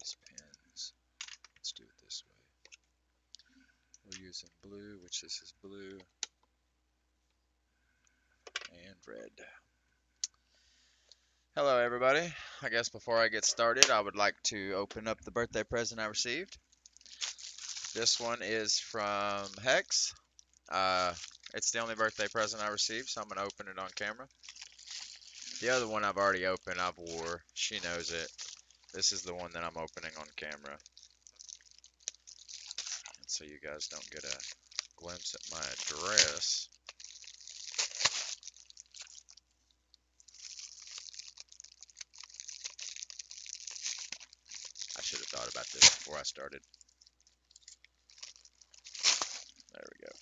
these pins. Let's do it this way. We're using blue, which this is blue, and red. Hello everybody. I guess before I get started, I would like to open up the birthday present I received. This one is from Hex. It's the only birthday present I received, so I'm going to open it on camera. The other one I've already opened, I've wore. She knows it. This is the one that I'm opening on camera. And so you guys don't get a glimpse at my address. I should have thought about this before I started. There we go.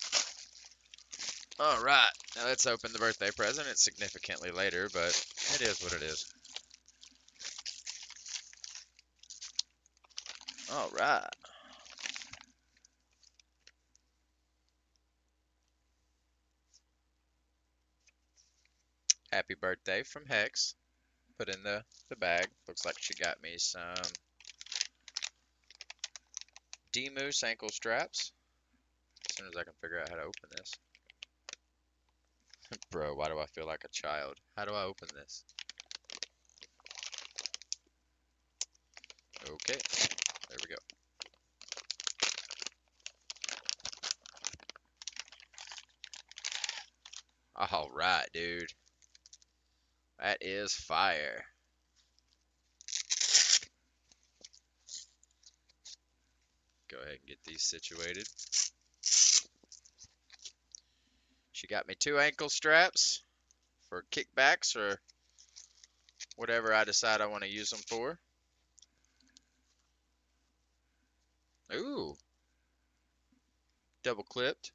Alright, now let's open the birthday present. It's significantly later, but it is what it is. Alright. Happy birthday from Hex. Put in the bag. Looks like she got me some D-Moose ankle straps. As soon as I can figure out how to open this. Bro, why do I feel like a child? How do I open this? Okay, there we go. Alright, dude. That is fire. Go ahead and get these situated. She got me 2 ankle straps for kickbacks or whatever I decide I want to use them for. Ooh. Double clipped.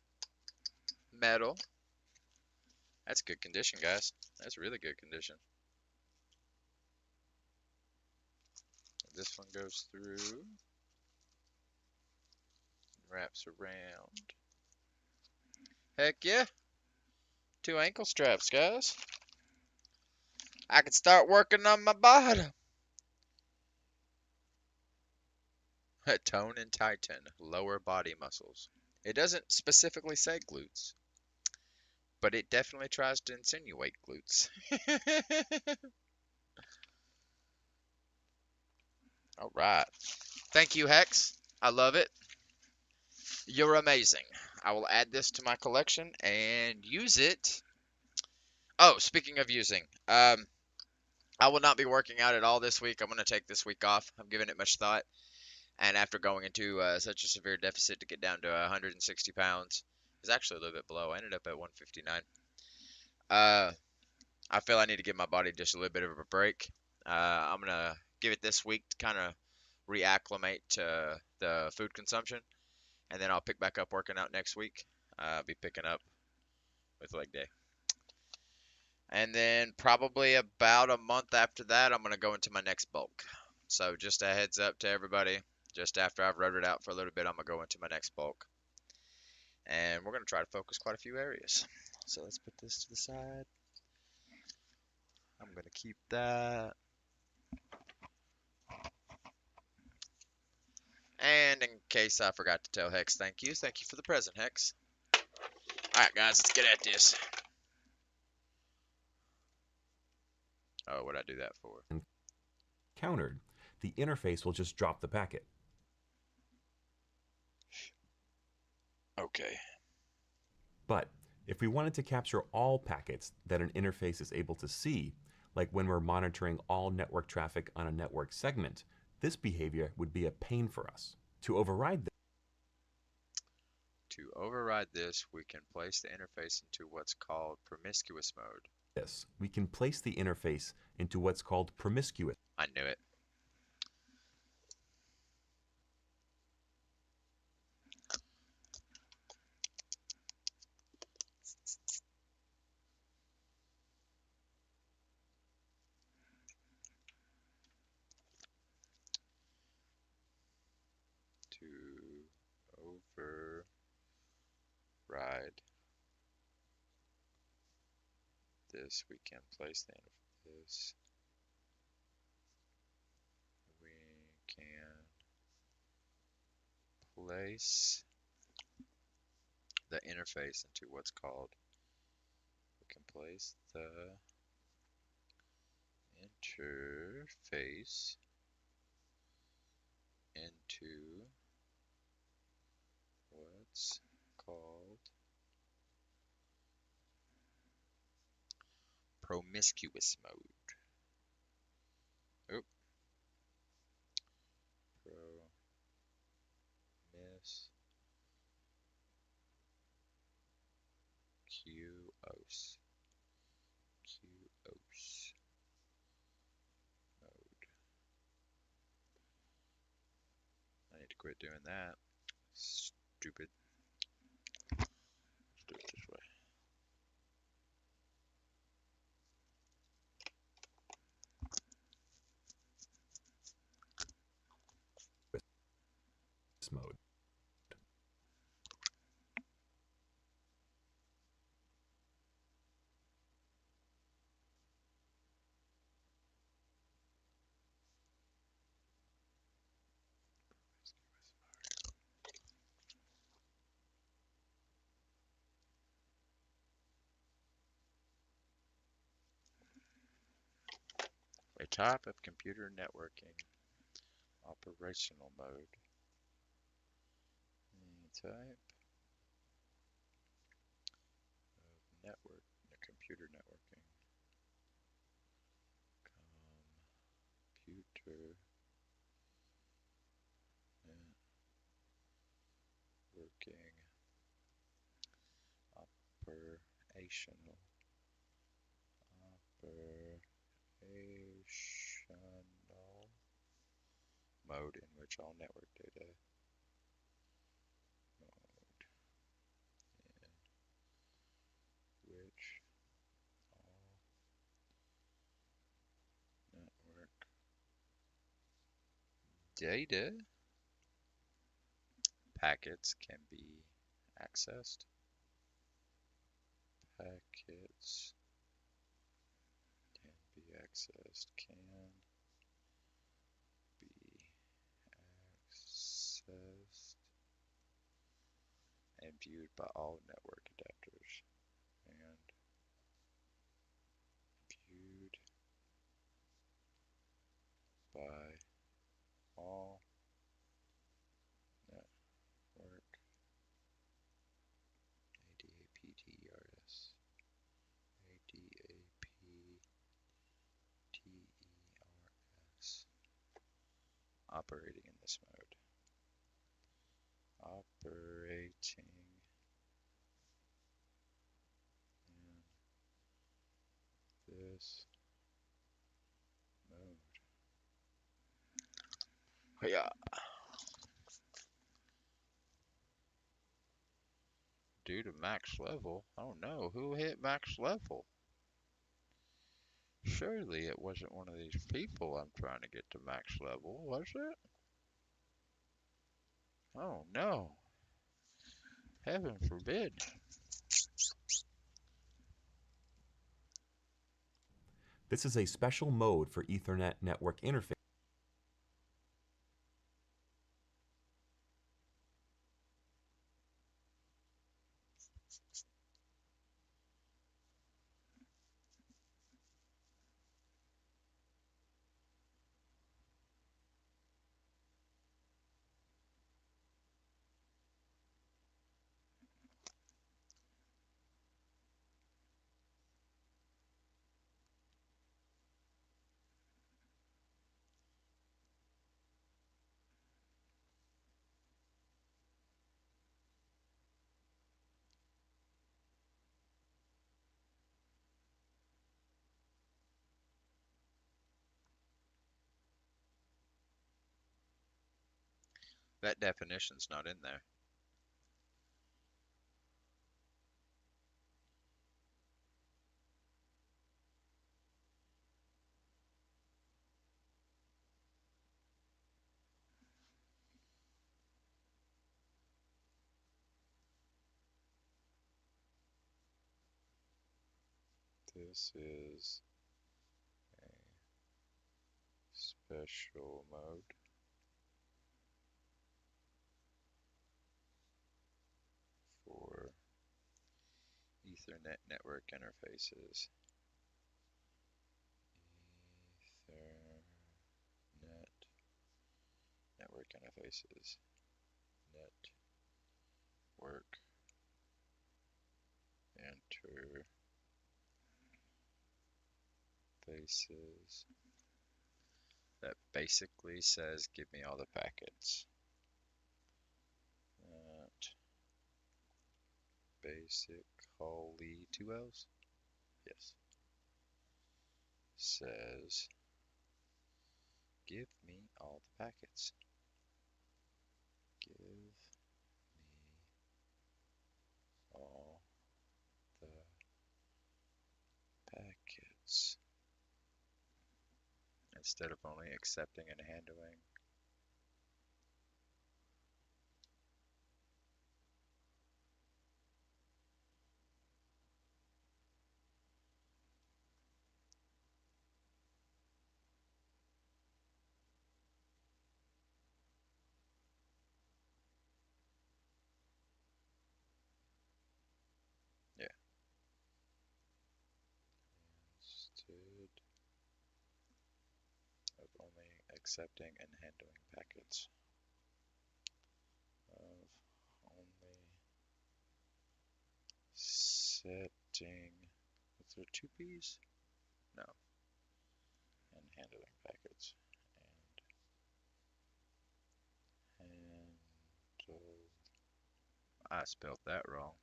Metal. That's good condition, guys. That's really good condition. This one goes through. Wraps around. Heck yeah. 2 ankle straps, guys. I can start working on my bottom. Tone and tighten lower body muscles. It doesn't specifically say glutes, but it definitely tries to insinuate glutes. All right. Thank you, Hex. I love it. You're amazing. I will add this to my collection and use it. Oh, speaking of using, I will not be working out at all this week. I'm going to take this week off. I'm giving it much thought. And after going into such a severe deficit to get down to 160 pounds, it's actually a little bit below. I ended up at 159. I feel I need to give my body just a little bit of a break. I'm going to give it this week to kind of reacclimate to the food consumption. And then I'll pick back up working out next week. I'll be picking up with leg day. And then probably about a month after that, I'm going to go into my next bulk. So just a heads up to everybody. Just after I've rutted out for a little bit, I'm going to go into my next bulk. And we're going to try to focus quite a few areas. So let's put this to the side. I'm going to keep that. And in case I forgot to tell Hex, thank you. Thank you for the present, Hex. Alright, guys, let's get at this. Oh, what'd I do that for? Countered, the interface will just drop the packet. Okay. But if we wanted to capture all packets that an interface is able to see, like when we're monitoring all network traffic on a network segment, this behavior would be a pain for us. To override this, we can place the interface into what's called promiscuous mode. this, we can place the interface into what's called promiscuous. I knew it. To override this, we can place the interface. We can place the interface into what's called, we can place the interface into what's called promiscuous mode. Oop. Promiscuous. QoS mode. I need to quit doing that. Stupid. Let's do it this way. Mode. A type of computer networking. Operational mode. Type of network, computer networking. Computer networking. Operational. Operational mode in which all network data which all network data packets can be accessed. Packets can be accessed. Can be accessed and viewed by all network adapters. And viewed by all network ADAPTERS. ADAPTERS. Operating in this mode. Operating in this mode. Yeah. Due to max level? Oh no, who hit max level? Surely it wasn't one of these people I'm trying to get to max level, was it? Oh no. Heaven forbid. This is a special mode for Ethernet network interface. That definition's not in there. This is a special mode Ethernet network interfaces. Ethernet network interfaces. Network interfaces. That basically says give me all the packets. That basically, two L's? Yes. Says give me all the packets. Give me all the packets. Instead of only accepting and handling. Yeah. Instead of only accepting and handling packets. Of only setting. Is there two P's? No. And handling packets. And handle. I spelled that wrong.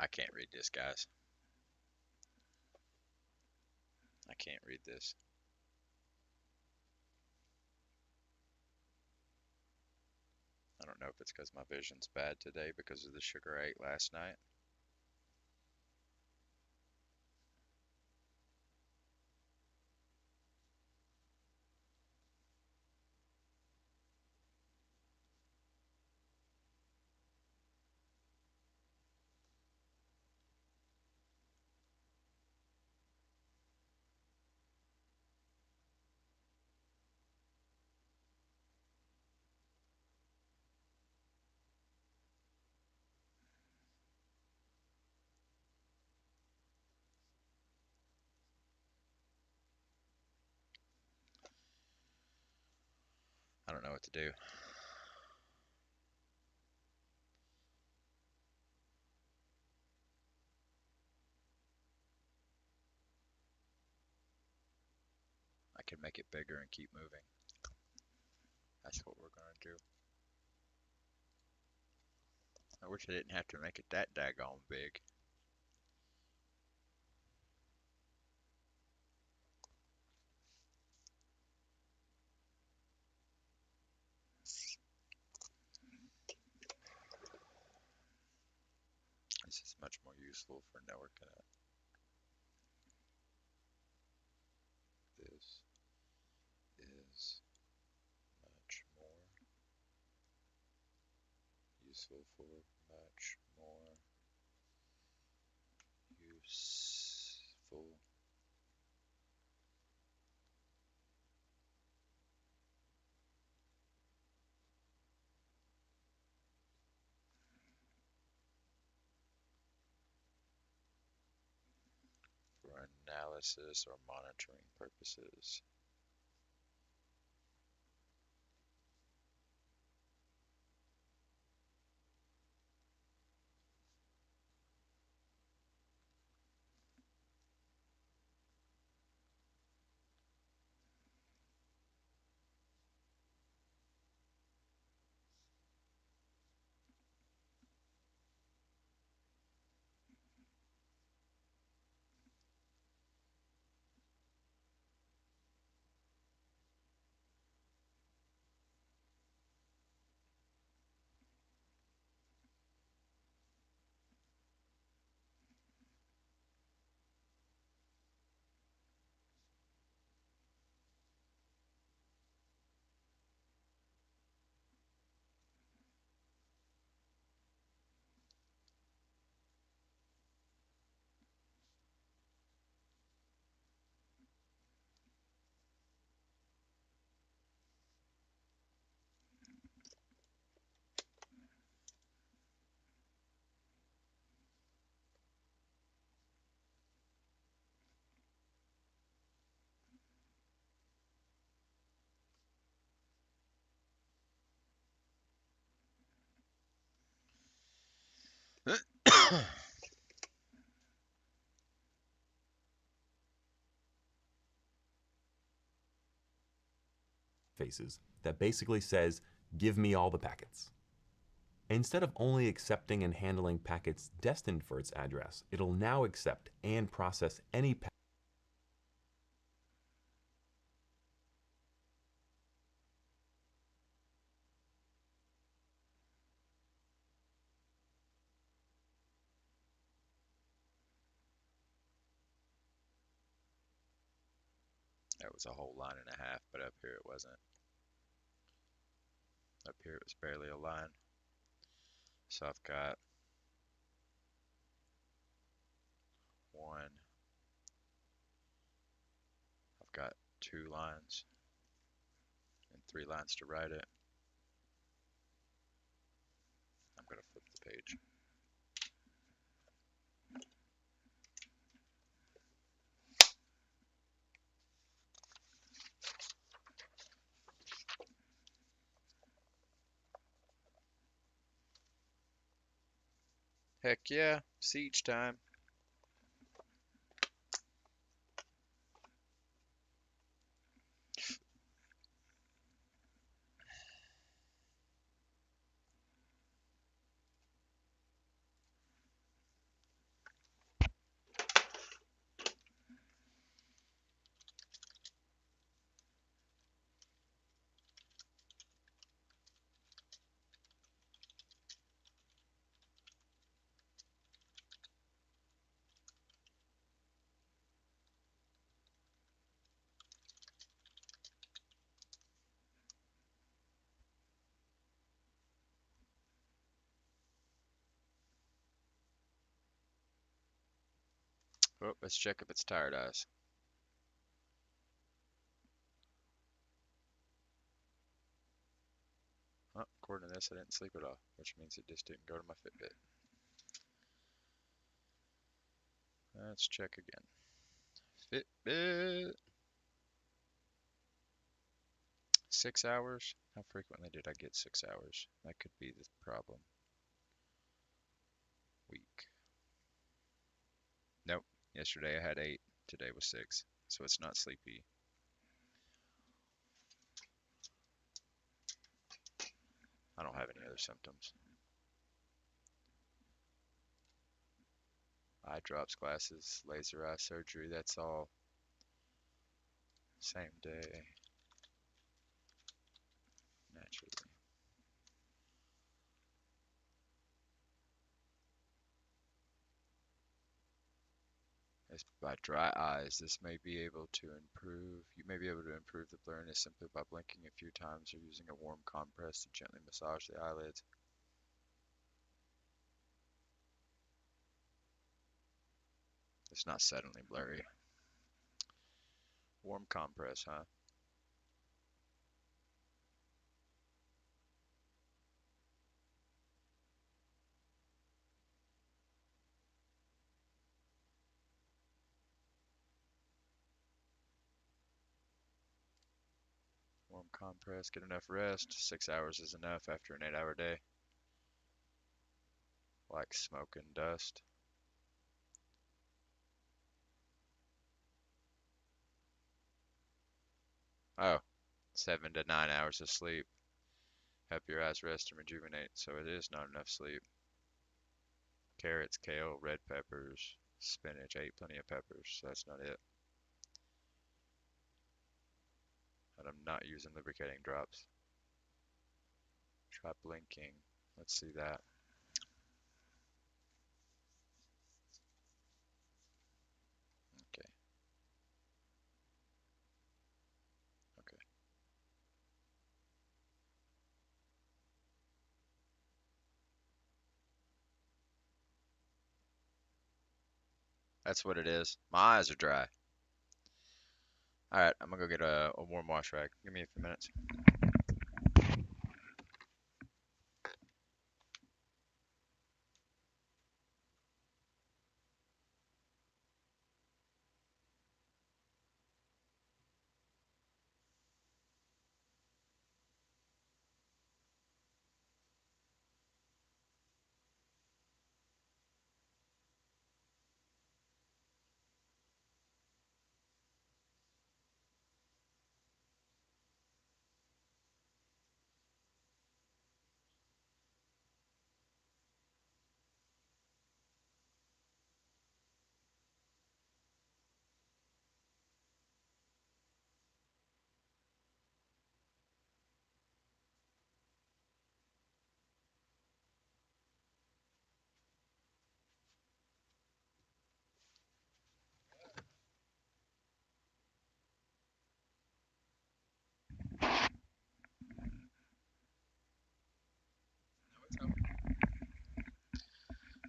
I can't read this, guys. I can't read this. I don't know if it's because my vision's bad today because of the sugar I ate last night. I don't know what to do. I can make it bigger and keep moving. That's what we're gonna do. I wish I didn't have to make it that daggone big. This is much more useful for networking it. This is much more useful for much more useful for analysis or monitoring purposes. faces that basically says, give me all the packets. Instead of only accepting and handling packets destined for its address, it'll now accept and process any packet. That was a whole line and a half, but up here it wasn't. Up here it was barely a line. So I've got 1, I've got 2 lines and 3 lines to write it. I'm going to flip the page. Heck yeah, siege time. Oh, let's check if it's tired eyes. Oh, according to this, I didn't sleep at all, which means it just didn't go to my Fitbit. Let's check again. Fitbit. 6 hours? How frequently did I get 6 hours? That could be the problem. Week. Nope. Yesterday I had 8. Today was 6. So it's not sleepy. I don't have any other symptoms. Eye drops, glasses, laser eye surgery, that's all same day. Naturally. As by dry eyes, this may be able to improve. You may be able to improve the blurriness simply by blinking a few times or using a warm compress to gently massage the eyelids. It's not suddenly blurry. Warm compress, huh? Warm compress, get enough rest. 6 hours is enough after an 8-hour day. Like smoke and dust. Oh, 7 to 9 hours of sleep. Help your eyes rest and rejuvenate, so it is not enough sleep. Carrots, kale, red peppers, spinach. I ate plenty of peppers, so that's not it. And I'm not using lubricating drops. Try blinking. Let's see that. Okay. Okay. That's what it is. My eyes are dry. Alright, I'm gonna go get a warm wash rag. Give me a few minutes.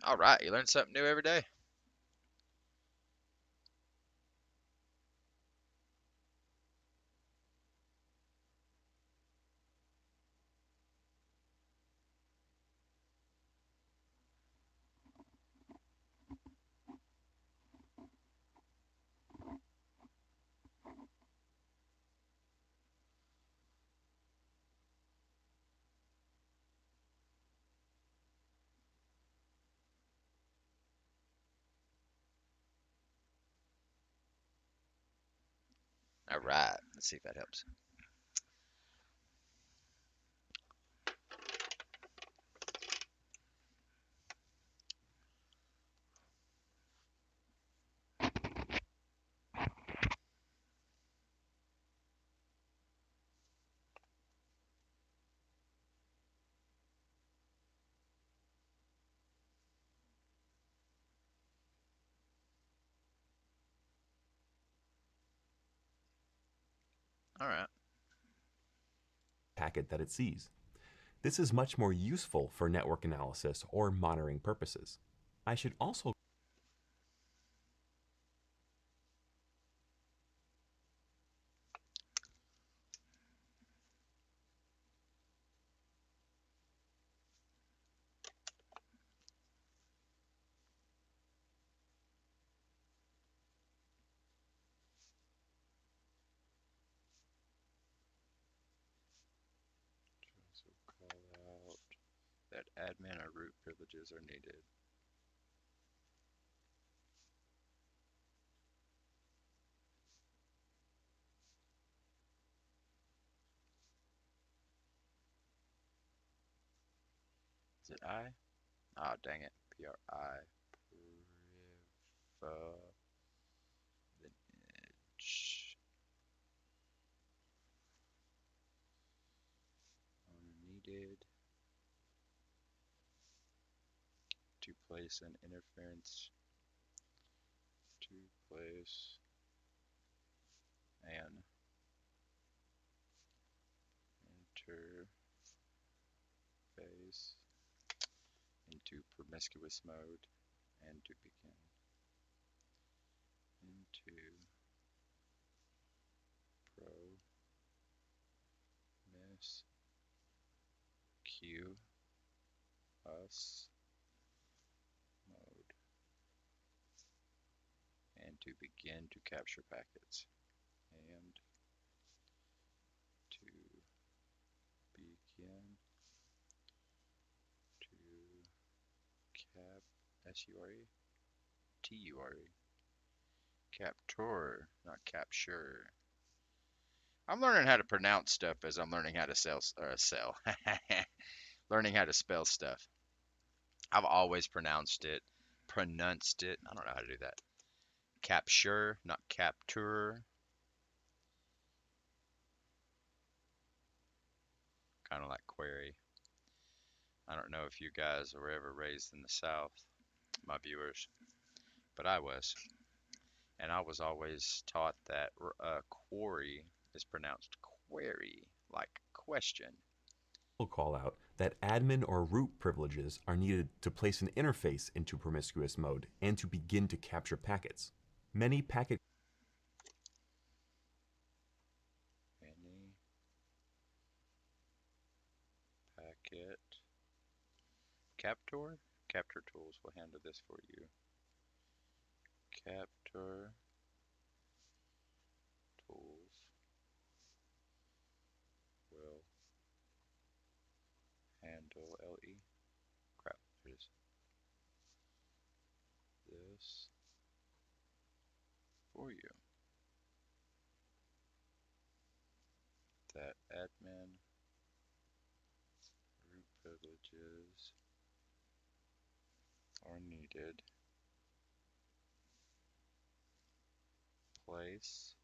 All right, you learn something new every day. All right, let's see if that helps. All right. Packet that it sees. This is much more useful for network analysis or monitoring purposes. I should also So call out that admin or root privileges are needed. Is it I? Oh, dang it. PRI. Privilege. Needed to place an interference. To place an interface into promiscuous mode and to begin into promiscuous mode and to begin to capture packets and to begin to cap S-U-R-E T-U-R-E capture, not capture. I'm learning how to pronounce stuff as I'm learning how to sell. Learning how to spell stuff. I've always pronounced it. I don't know how to do that. Capture, not capture. Kind of like query. I don't know if you guys were ever raised in the South, my viewers, but I was. And I was always taught that quarry is pronounced query, like question. call out that admin or root privileges are needed to place an interface into promiscuous mode and to begin to capture packets. Many packet Any packet captor? Capture tools will handle this for you. Capture tools will handle LE. Crap, it is this for you. That admin root privileges are needed. Place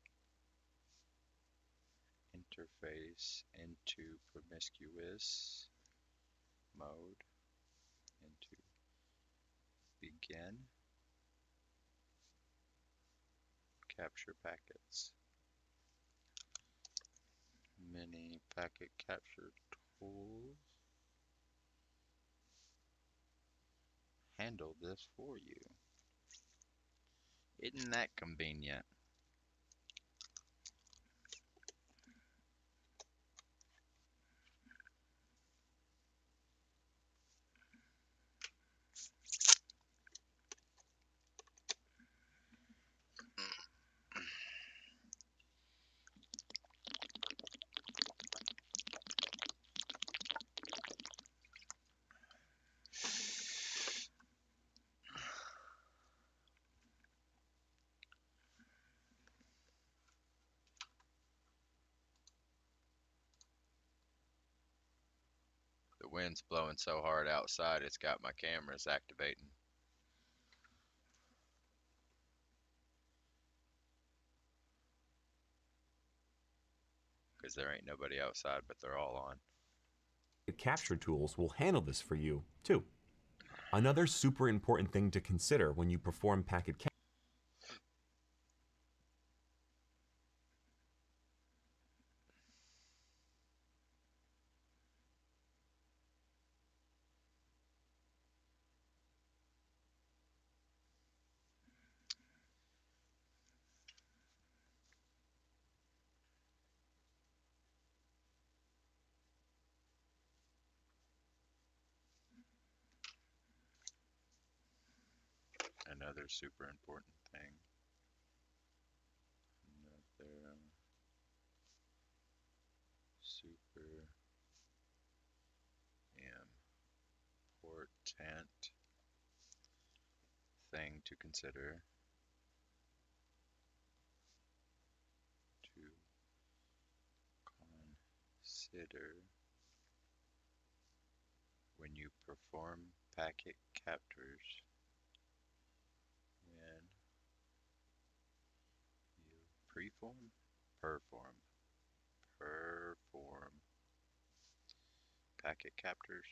interface into promiscuous mode and to begin capture packets. Many packet capture tools handle this for you. Isn't that convenient? The wind's blowing so hard outside, it's got my cameras activating. Because there ain't nobody outside, but they're all on. Capture tools will handle this for you, too. Another super important thing to consider when you perform packet capture. Another super important thing. Another super important thing to consider when you perform packet captures, when you perform packet captures,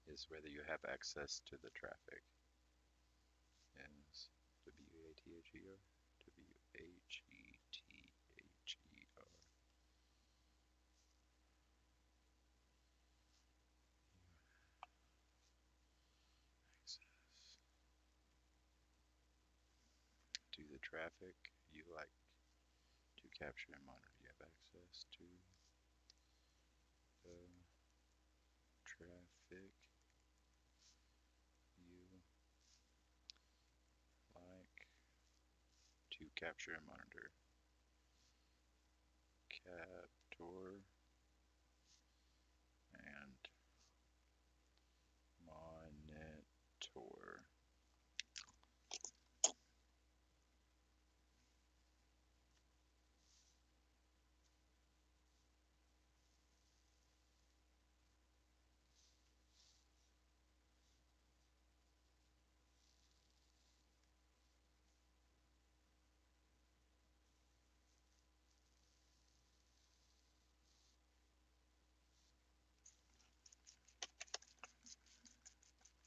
is whether you have access to the traffic. Is W-A-T-H-E-R? W-H-E-T-H-E-R. Access to the traffic you like to capture and monitor. You have access to the traffic you like to capture and monitor. Capture and monitor.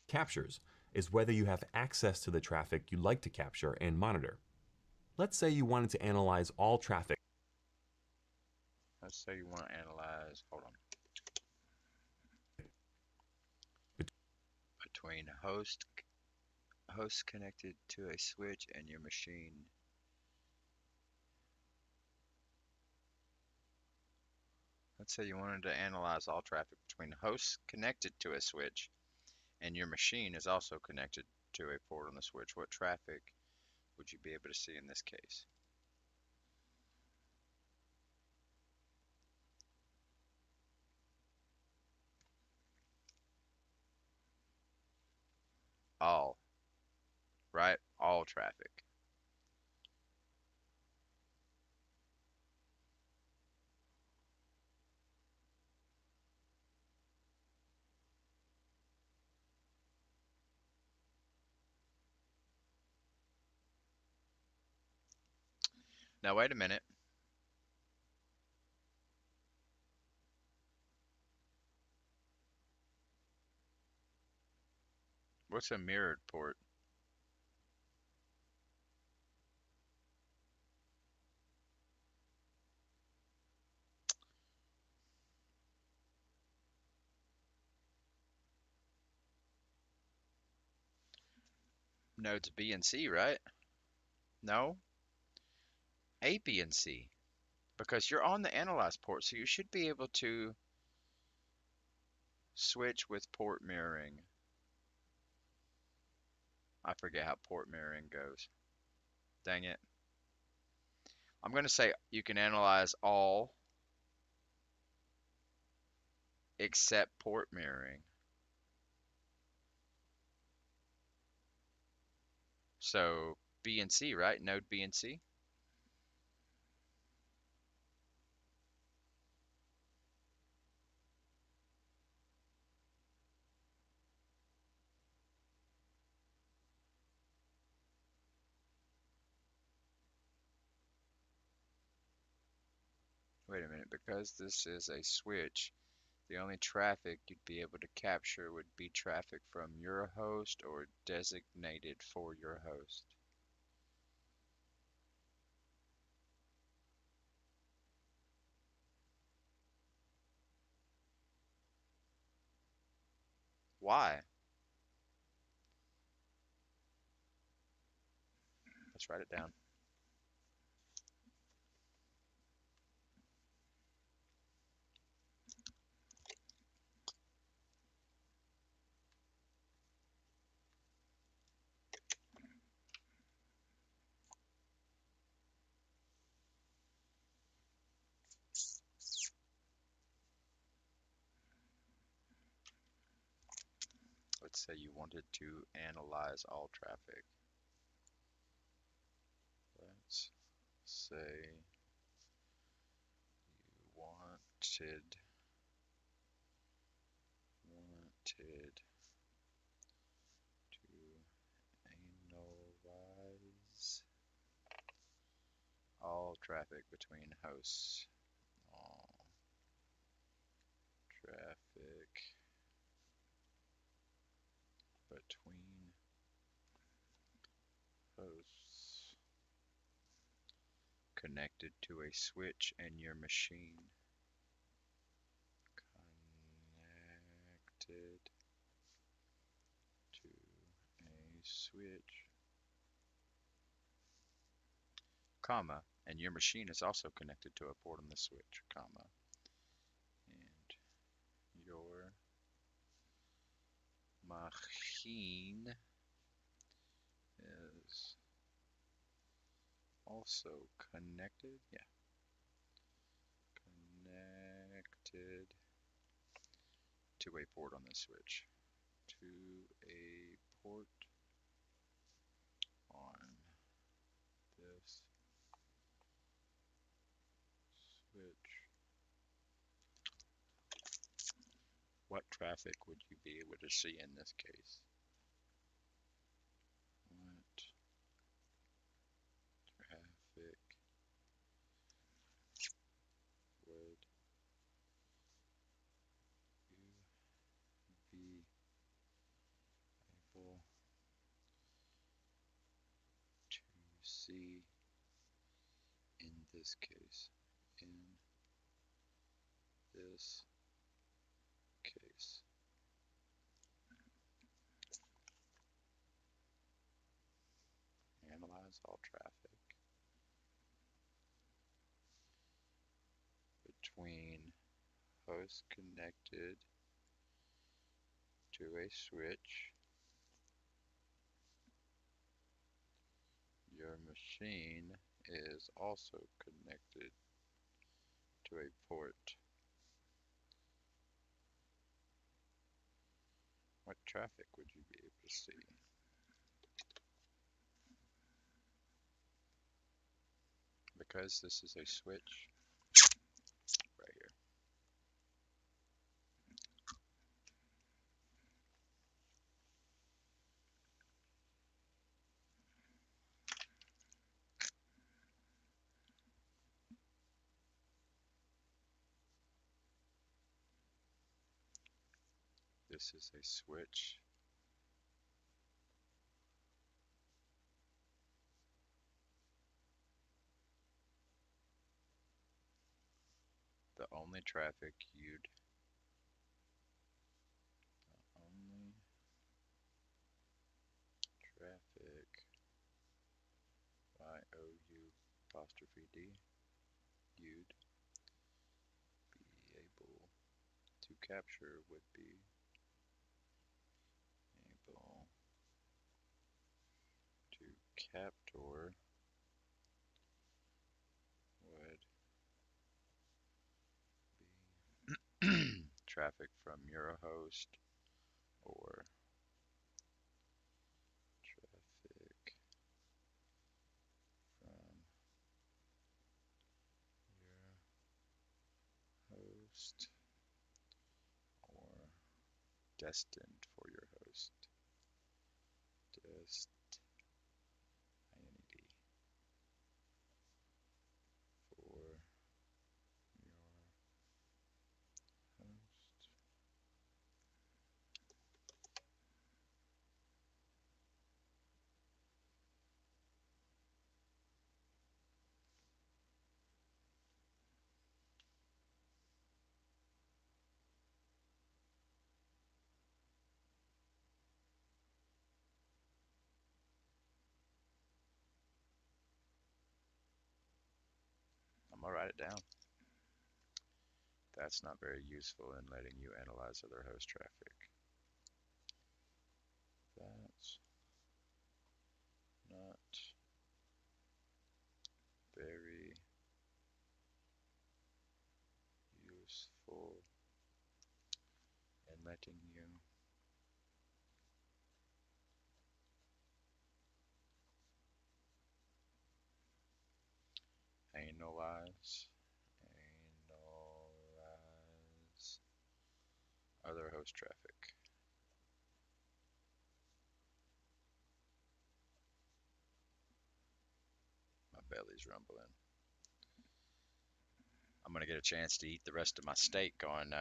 Captures is whether you have access to the traffic you like to capture and monitor. Let's say you wanted to analyze all traffic. Let's say you want to analyze, hold on, between host connected to a switch and your machine. Let's say you wanted to analyze all traffic between hosts connected to a switch and your machine is also connected to a port on the switch. What traffic would you be able to see in this case? All, right? All traffic. Now wait a minute. What's a mirrored port? nodes B and C, right? No, A, B, and C. Because you're on the analyze port, so you should be able to switch with port mirroring. I forget how port mirroring goes. Dang it. I'm going to say you can analyze all except port mirroring. So B and C, right? Node B and C. Wait a minute, because this is a switch, the only traffic you'd be able to capture would be traffic from your host or designated for your host. Why? Let's write it down. Let's say you wanted to analyze all traffic. Let's say you wanted to analyze all traffic between hosts. All traffic between hosts connected to a switch and your machine. Connected to a switch, comma, and your machine is also connected to a port on the switch, comma, and your machine is also connected, yeah, connected to a port on the switch, to a port on this switch. What traffic would you be able to see in this case? What traffic would you be able to see in this case? In this case. Analyze all traffic between hosts connected to a switch. Your machine is also connected to a port. What traffic would you be able to see? Because this is a switch right here. This is a switch. The only traffic you'd only traffic you'd be able to capture would be able to capture would be traffic from your host or traffic from your host or destined for your host. Destined for your host. I'm gonna write it down. That's not very useful in letting you analyze other host traffic. That's not very useful in letting you analyze other host traffic. My belly's rumbling. I'm gonna get a chance to eat the rest of my steak on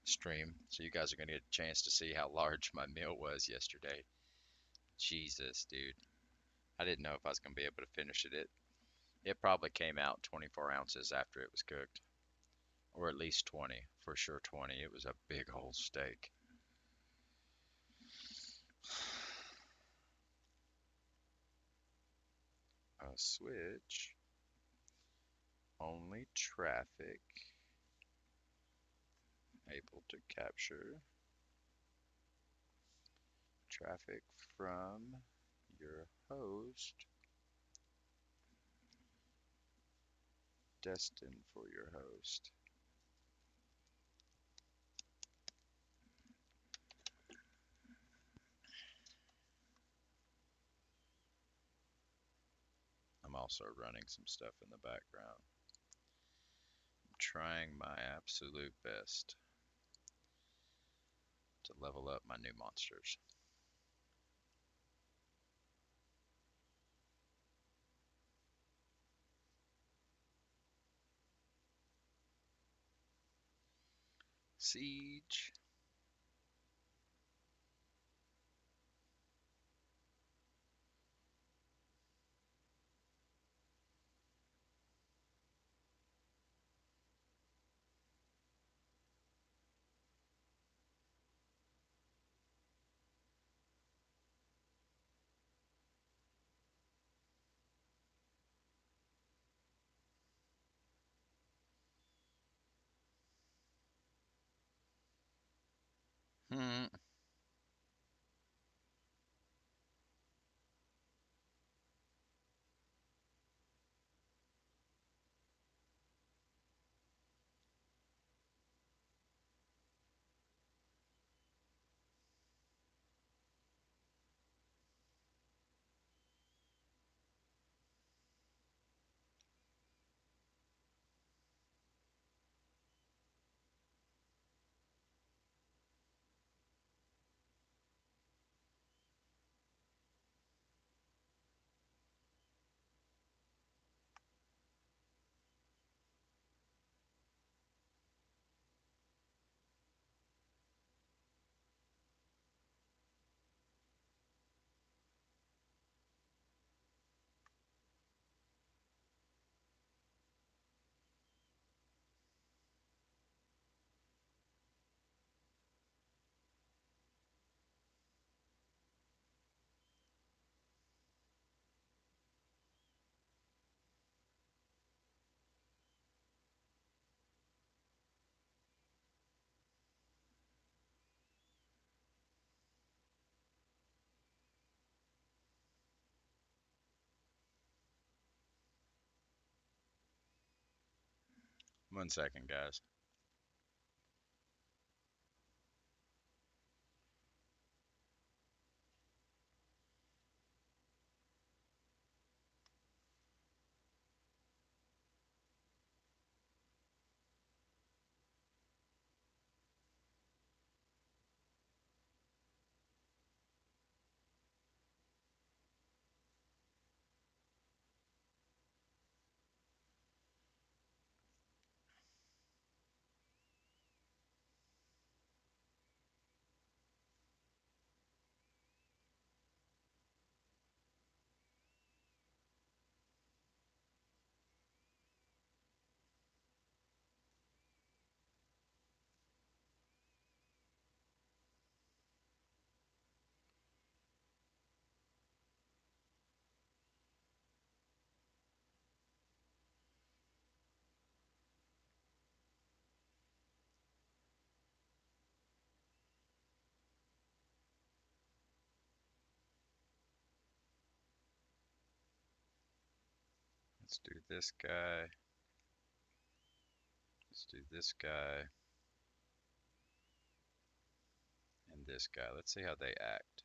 stream, so you guys are gonna get a chance to see how large my meal was yesterday. Jesus, dude. I didn't know if I was gonna be able to finish it. It probably came out 24 ounces after it was cooked, or at least 20, for sure 20. It was a big old steak. A switch only traffic able to capture traffic from your host destined for your host. I'm also running some stuff in the background. I'm trying my absolute best to level up my new monsters. Siege. Hmm. 1 second, guys. Let's do this guy. Let's do this guy and this guy. Let's see how they act.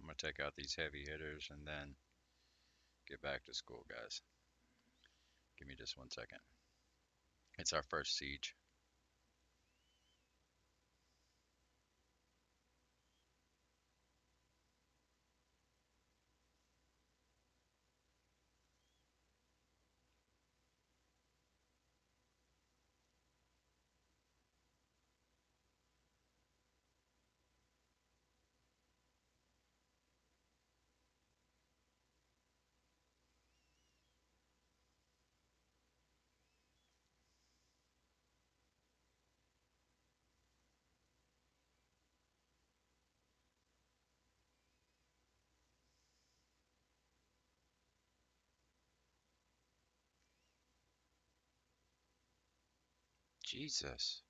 I'm going to take out these heavy hitters and then get back to school, guys. Give me just 1 second. It's our first siege. Jesus.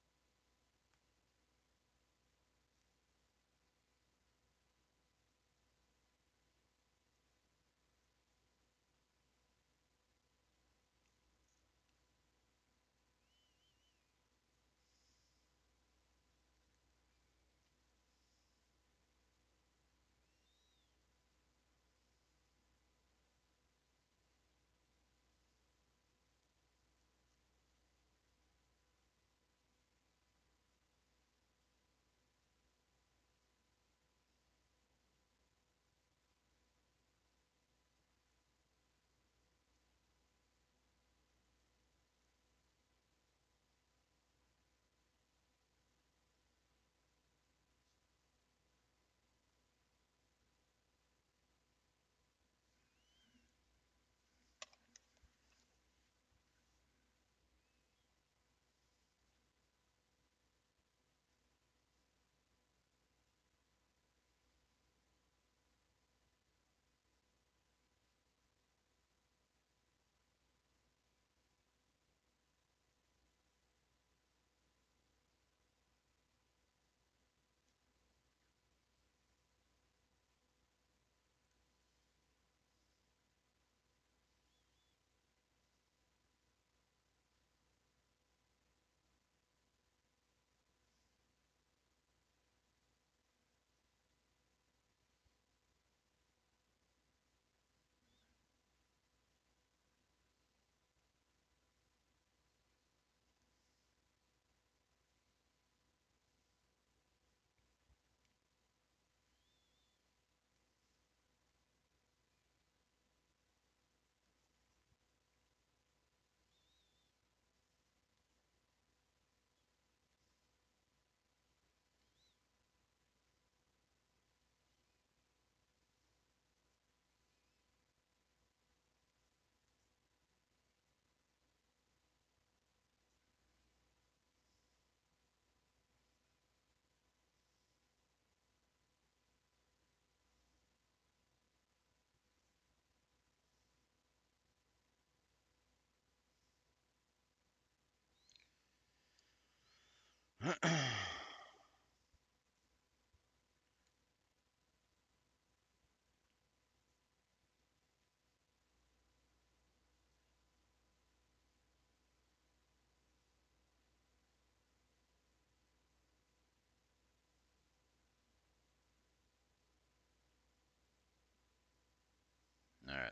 Alright,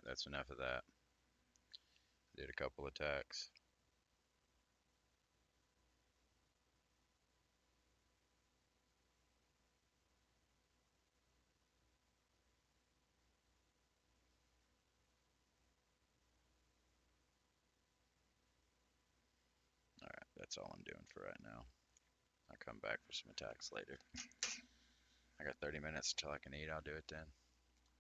that's enough of that. Did a couple attacks. Alright, that's all I'm doing for right now. I'll come back for some attacks later. I got 30 minutes until I can eat. I'll do it then.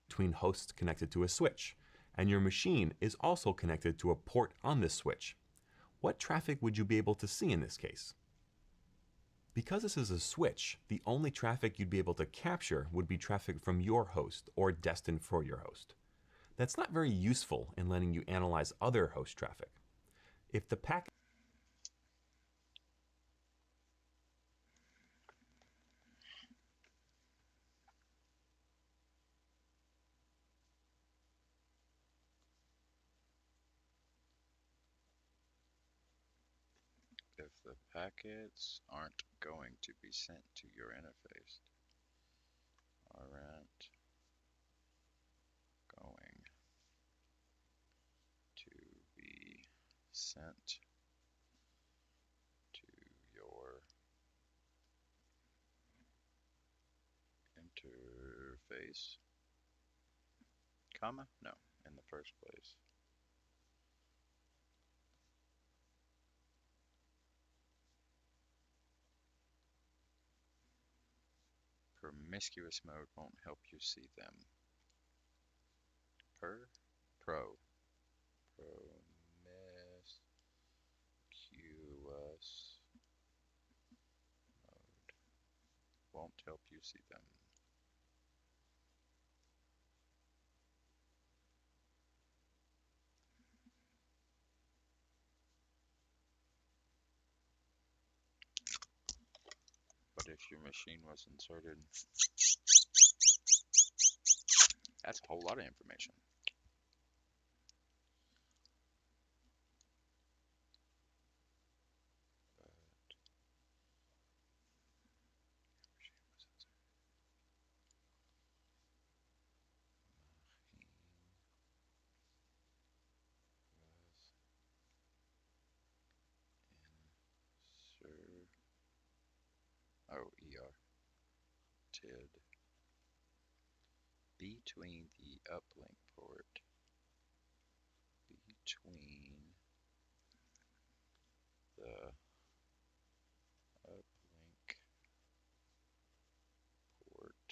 Between hosts connected to a switch, and your machine is also connected to a port on this switch. What traffic would you be able to see in this case? Because this is a switch, the only traffic you'd be able to capture would be traffic from your host or destined for your host. That's not very useful in letting you analyze other host traffic. If the packet If the packets aren't going to be sent to your interface, aren't going to be sent to your interface, comma? No, in the first place. Promiscuous mode won't help you see them. Promiscuous mode won't help you see them. But if your machine was inserted, that's a whole lot of information. Inserted between the uplink port, between the uplink port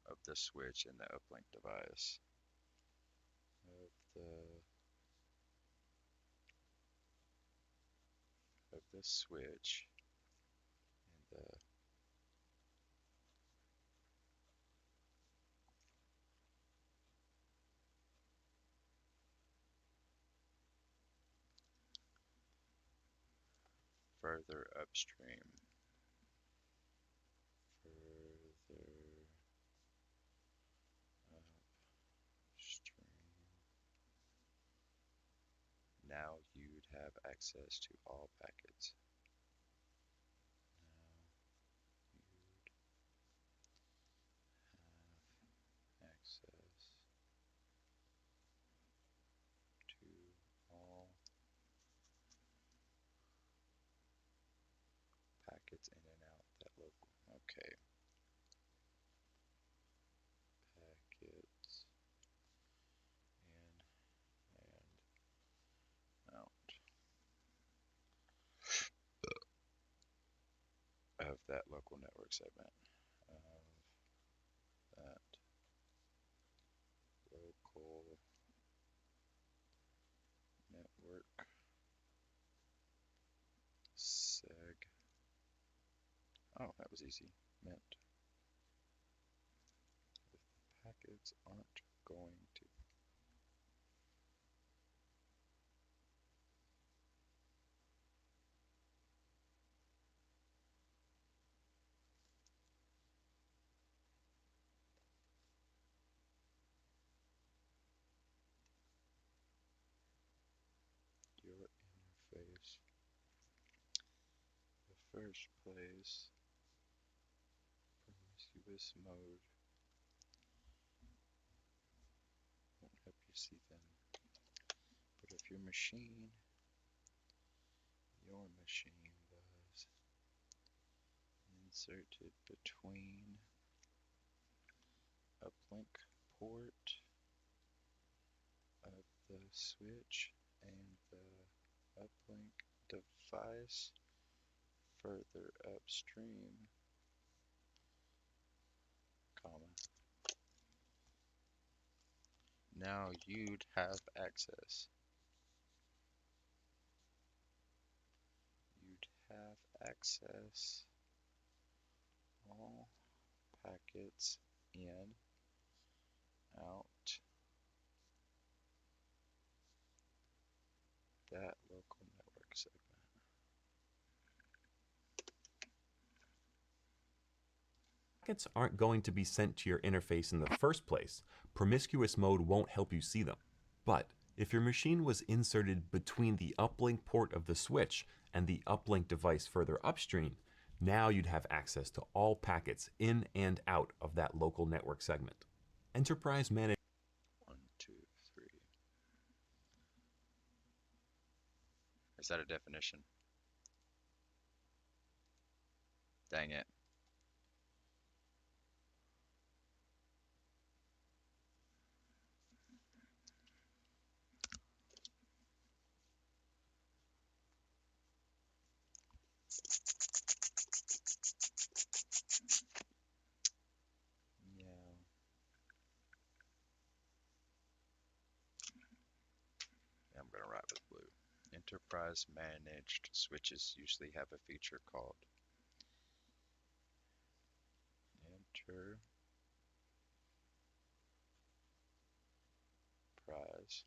of the switch and the uplink device of the switch and the further upstream. Now you'd have access to all packets. Access to all packets in and out that local. Okay. Packets in and out of that local network segment. Of that local network seg. Oh, that was easy. Meant if the packets aren't going to place. The first place, promiscuous mode, won't help you see them. But if your machine was inserted between uplink port of the switch and the uplink device further upstream, comma, now you'd have access. You'd have access all packets in, out, that local network segment. Packets aren't going to be sent to your interface in the first place. Promiscuous mode won't help you see them. But if your machine was inserted between the uplink port of the switch and the uplink device further upstream, now you'd have access to all packets in and out of that local network segment. Enterprise managed 1, 2, 3. Is that a definition? Dang it. Yeah. I'm going to write with blue. Enterprise managed switches usually have a feature called Enterprise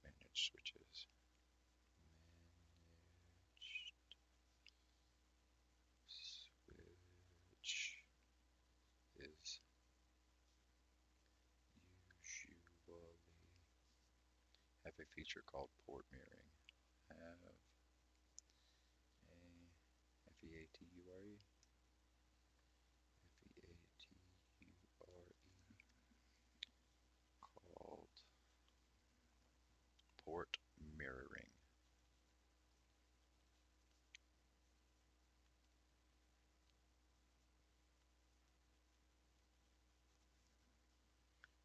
managed switches. Switch is usually have a feature called port mirroring. Have a F-E-A-T-U-R-E called port mirroring.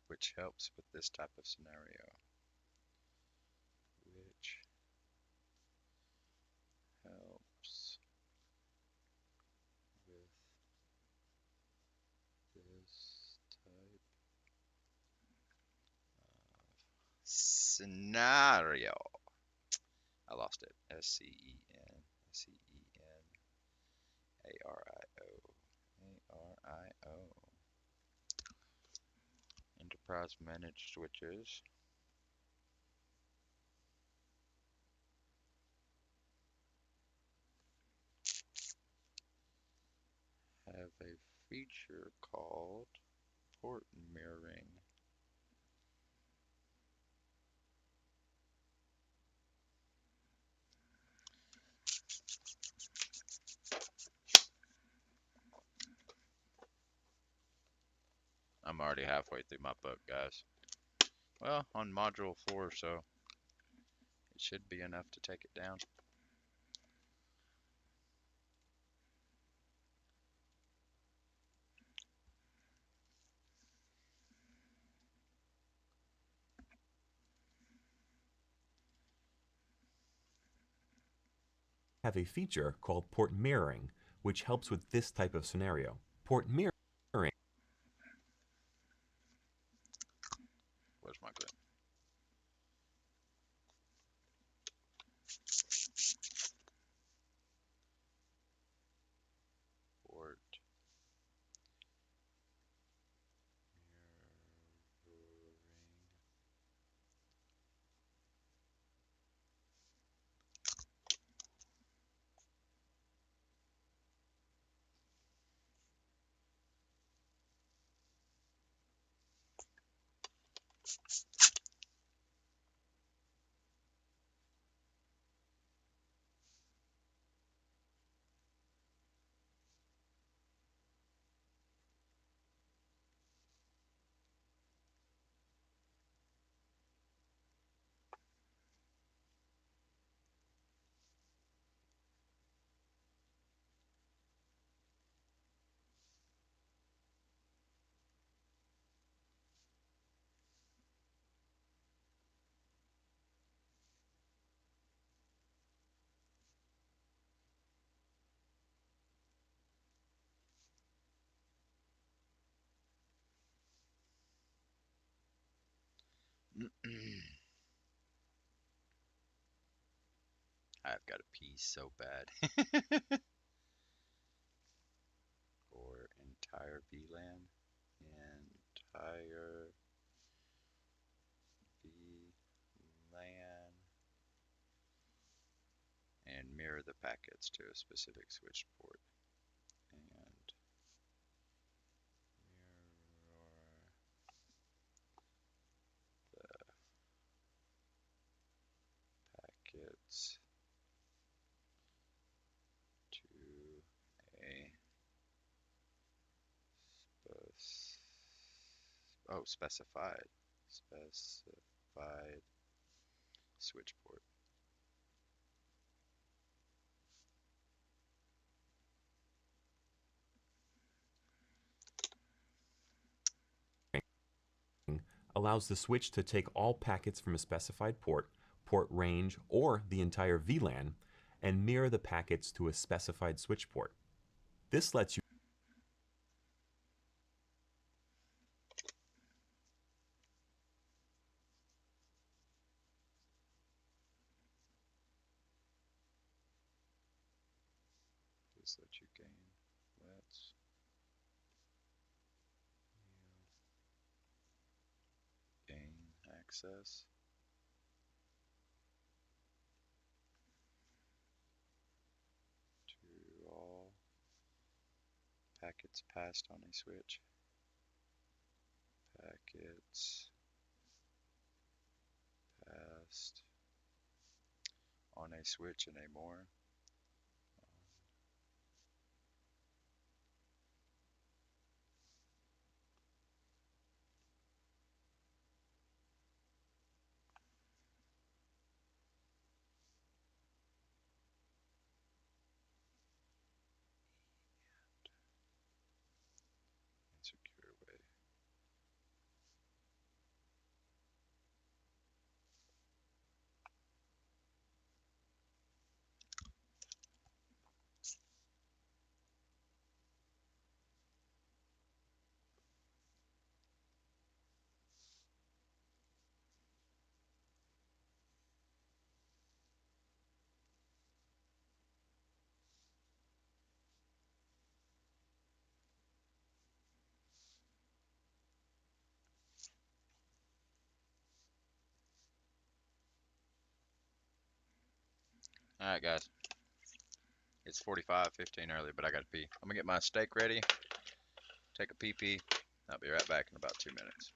Which helps with this type of scenario. Which helps with this type of scenario. I lost it. S-C-E-N-A-R-I-O. Enterprise managed switches have a feature called port mirroring. I'm already halfway through my book, guys. Well, on module 4, so it should be enough to take it down. have a feature called port mirroring, which helps with this type of scenario. Port mirroring Where's my grip? Port mirroring. I've got to pee so bad. For entire VLAN. Entire VLAN. And mirror the packets to a specific switch port. And mirror the packets to a specified switch port. Allows the switch to take all packets from a specified port, port range, or the entire VLAN, and mirror the packets to a specified switch port. This lets you Just let you gain. Let's gain access to all packets passed on a switch. Packets passed on a switch and a more. Secure way. Alright guys, it's 45:15 early, but I gotta pee. I'm gonna get my steak ready, take a pee. I'll be right back in about 2 minutes.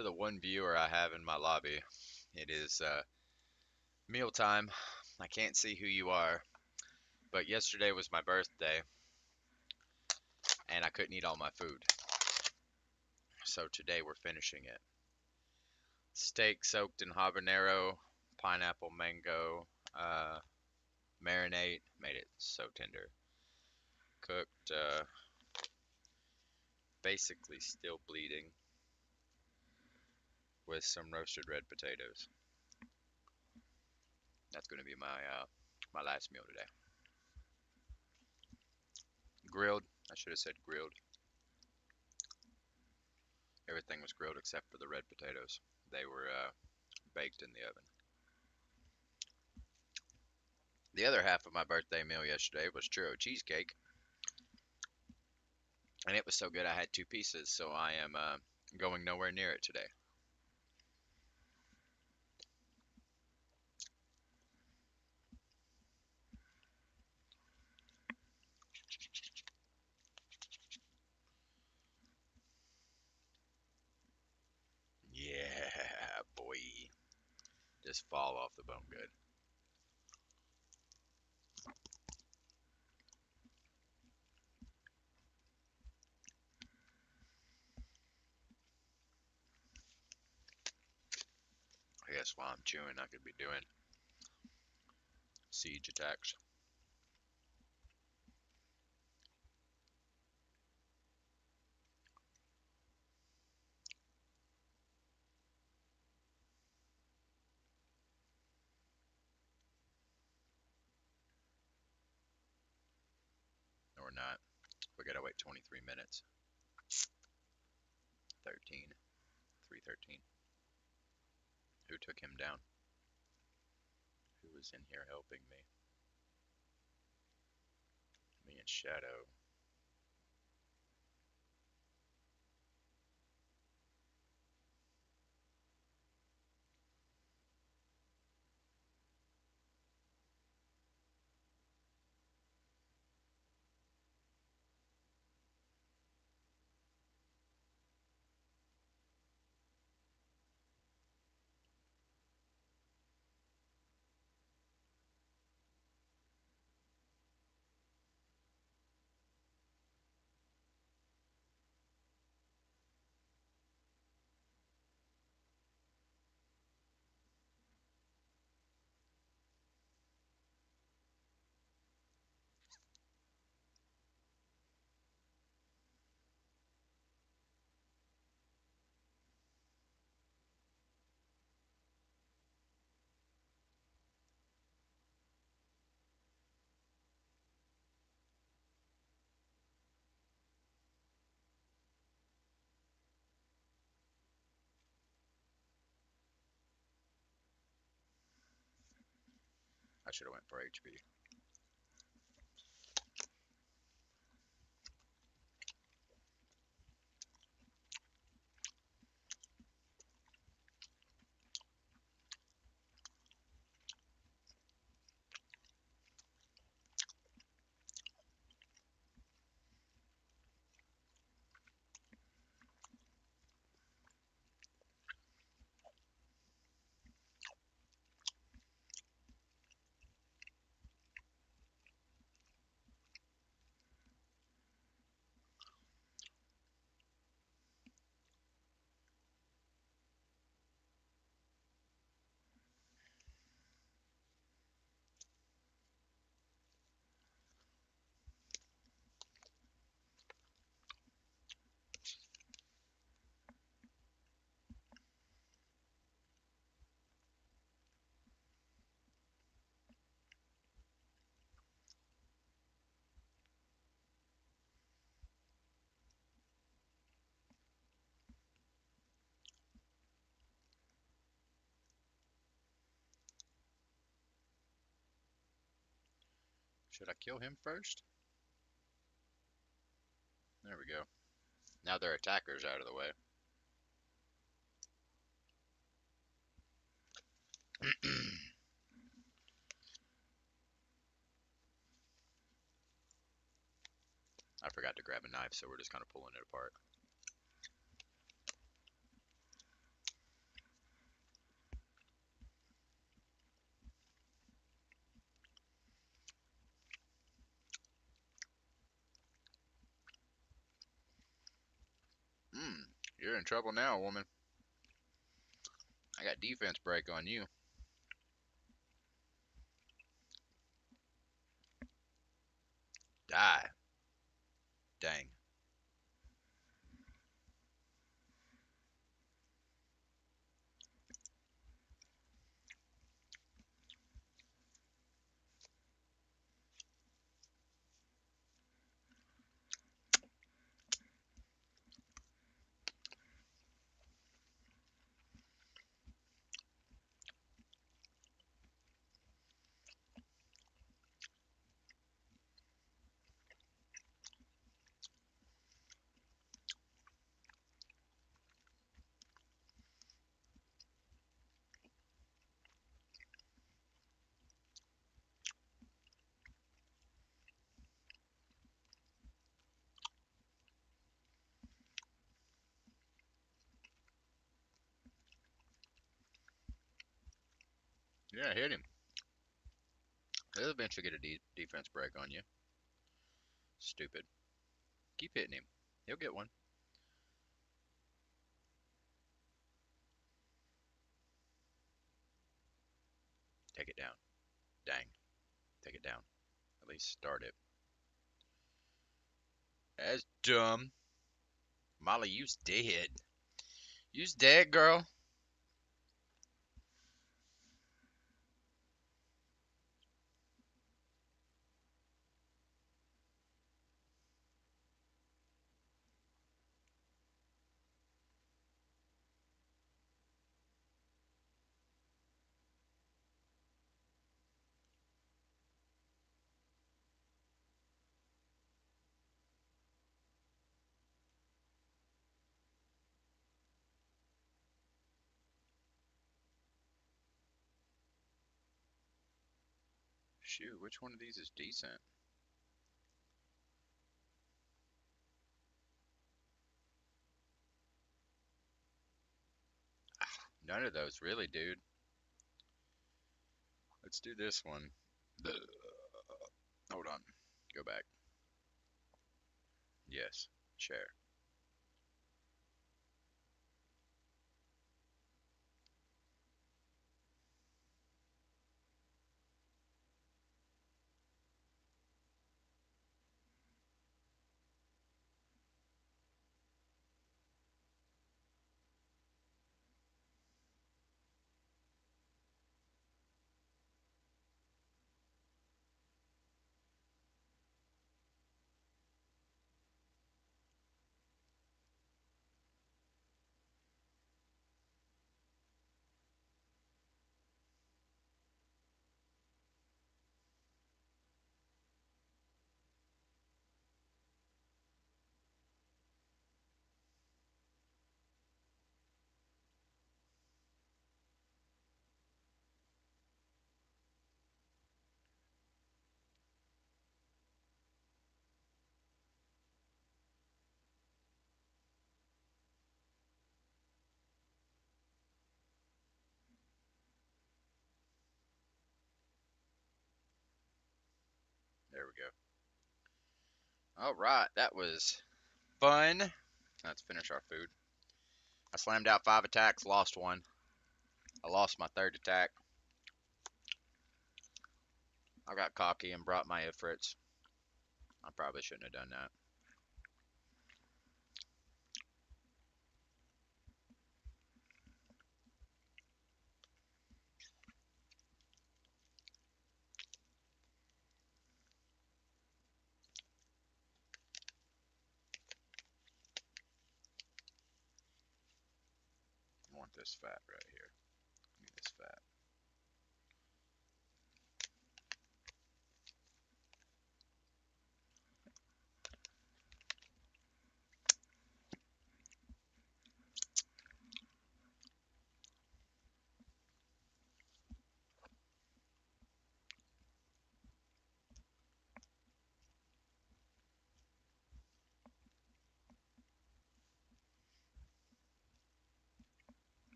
to the one viewer I have in my lobby. It is mealtime. I can't see who you are, but yesterday was my birthday, and I couldn't eat all my food. So today we're finishing it. Steak soaked in habanero, pineapple, mango, marinade. Made it so tender. Cooked, basically still bleeding, with some roasted red potatoes. That's going to be my last meal today. Grilled. I should have said grilled. Everything was grilled except for the red potatoes. They were baked in the oven. The other half of my birthday meal yesterday was churro cheesecake, and it was so good I had two pieces, so I am going nowhere near it today. Yeah, boy. Just fall off the bone good. I guess while I'm chewing, I could be doing siege attacks. No, we're not. We gotta wait 23 minutes. 13. 313. Who took him down? Who was in here helping me? Me and Shadow. I should have went for HP. Should I kill him first? There we go. Now their attacker's out of the way. I forgot to grab a knife, so we're just kind of pulling it apart. You're in trouble now, woman. I got defense break on you. Die. Dang. Yeah, hit him. He'll eventually get a defense break on you. Stupid. Keep hitting him. He'll get one. Take it down. Dang. Take it down. At least start it. That's dumb. Molly, you's dead. You's dead, girl. Shoot, which one of these is decent? None of those, really, dude. Let's do this one. Hold on. Go back. Yes. Share. There we go. All right, that was fun. Let's finish our food. I slammed out 5 attacks, lost one. I lost my 3rd attack. I got cocky and brought my Ifrits. I probably shouldn't have done that. I want this fat right here. Give me this fat.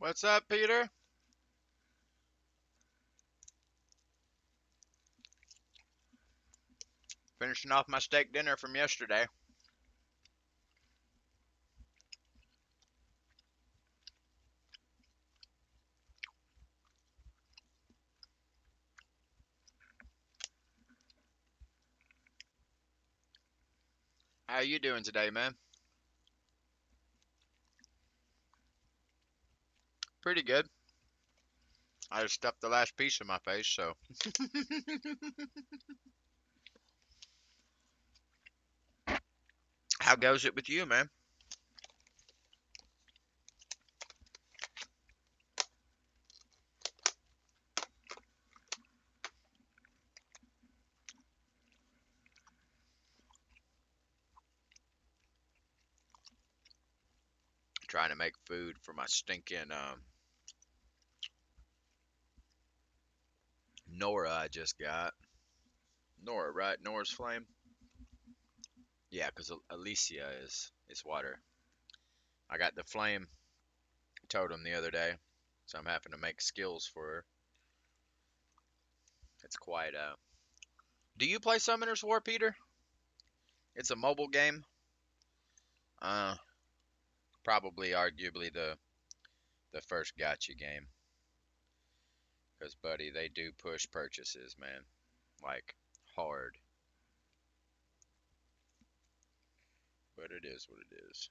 What's up, Peter? Finishing off my steak dinner from yesterday. How you doing today, man? Pretty good. I just stuffed the last piece in my face, so. How goes it with you, man? Trying to make food for my stinking Nora I just got. Nora, right? Nora's flame. Yeah, because Alicia is water. I got the flame totem the other day, so I'm having to make skills for her. It's quite Do you play Summoner's War, Peter? It's a mobile game. Uh, Probably, arguably the first gacha game. Cause, buddy, they do push purchases, man, like hard. But it is what it is.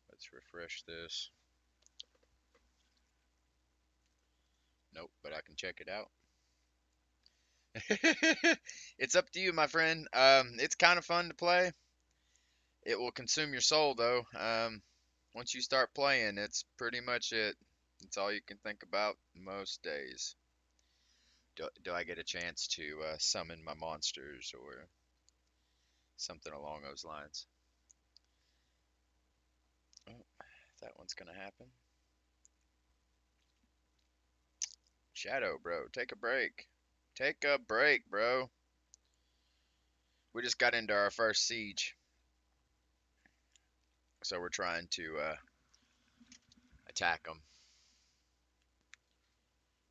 Let's refresh this. Nope, but I can check it out. It's up to you, my friend. It's kind of fun to play. It will consume your soul, though. Once you start playing, it's pretty much it. It's all you can think about most days. Do I get a chance to summon my monsters or something along those lines? Oh, that one's gonna happen. Shadow, bro, take a break. Take a break, bro. We just got into our first siege, so we're trying to attack them.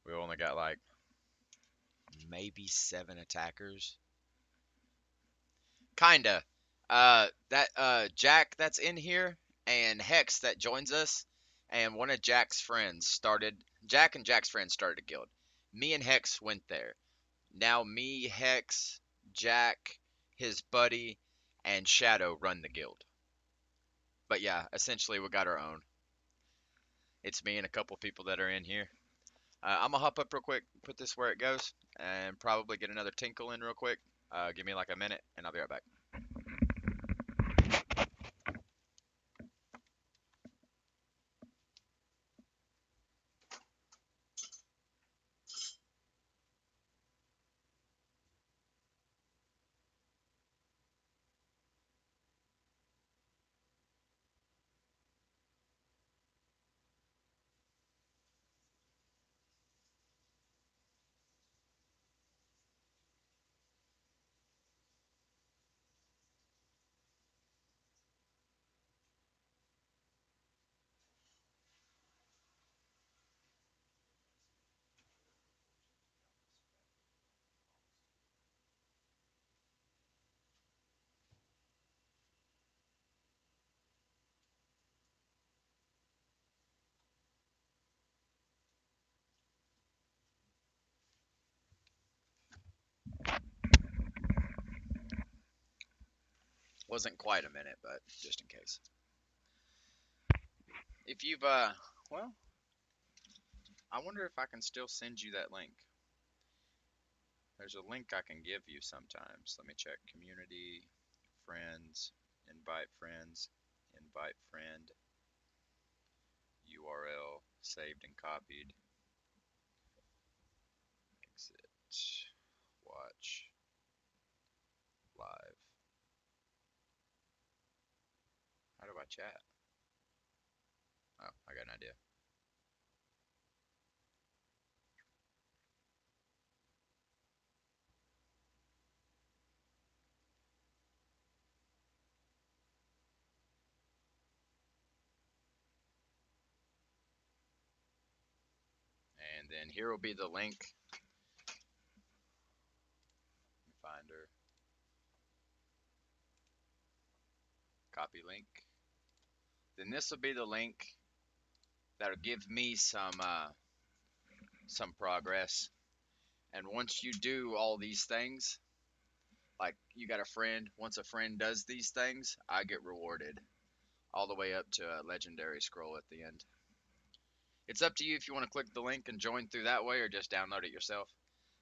We only got like maybe 7 attackers. Kinda. That Jack that's in here and Hex that joins us, and one of Jack's friends started. Jack and Jack's friends started a guild. Me and Hex went there. Now me, Hex, Jack, his buddy, and Shadow run the guild. But yeah, essentially we got our own. It's me and a couple people that are in here. I'm gonna hop up real quick, put this where it goes, and probably get another tinkle in real quick. Give me like a minute, and I'll be right back. Wasn't quite a minute, but just in case. If you've well, I wonder if I can still send you that link. There's a link I can give you sometimes. Let me check. Community, friends, invite friend, URL, saved and copied. Exit, watch, live. How do I chat? Oh, I got an idea. then here will be the link. Let me find her. Copy link. Then this will be the link that'll give me some progress. And once you do all these things, like you got a friend, once a friend does these things, I get rewarded all the way up to a legendary scroll at the end. It's up to you if you want to click the link and join through that way or just download it yourself.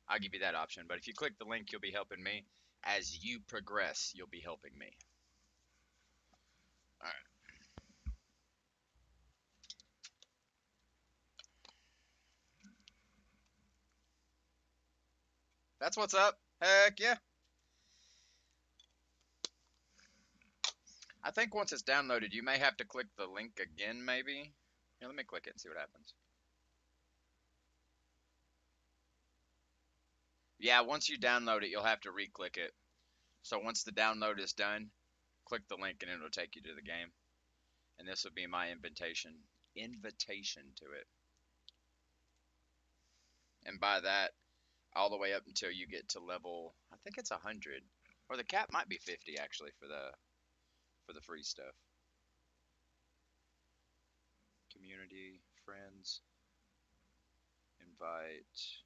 I'll give you that option. But if you click the link, you'll be helping me. As you progress, you'll be helping me. All right. That's what's up. Heck yeah. I think once it's downloaded, you may have to click the link again, maybe. Here, let me click it and see what happens. Yeah, once you download it, you'll have to re-click it. So once the download is done, click the link and it'll take you to the game. And this will be my invitation to it. And by that, all the way up until you get to level, I think it's 100, or the cap might be 50 actually for the free stuff. Community, friends, invite,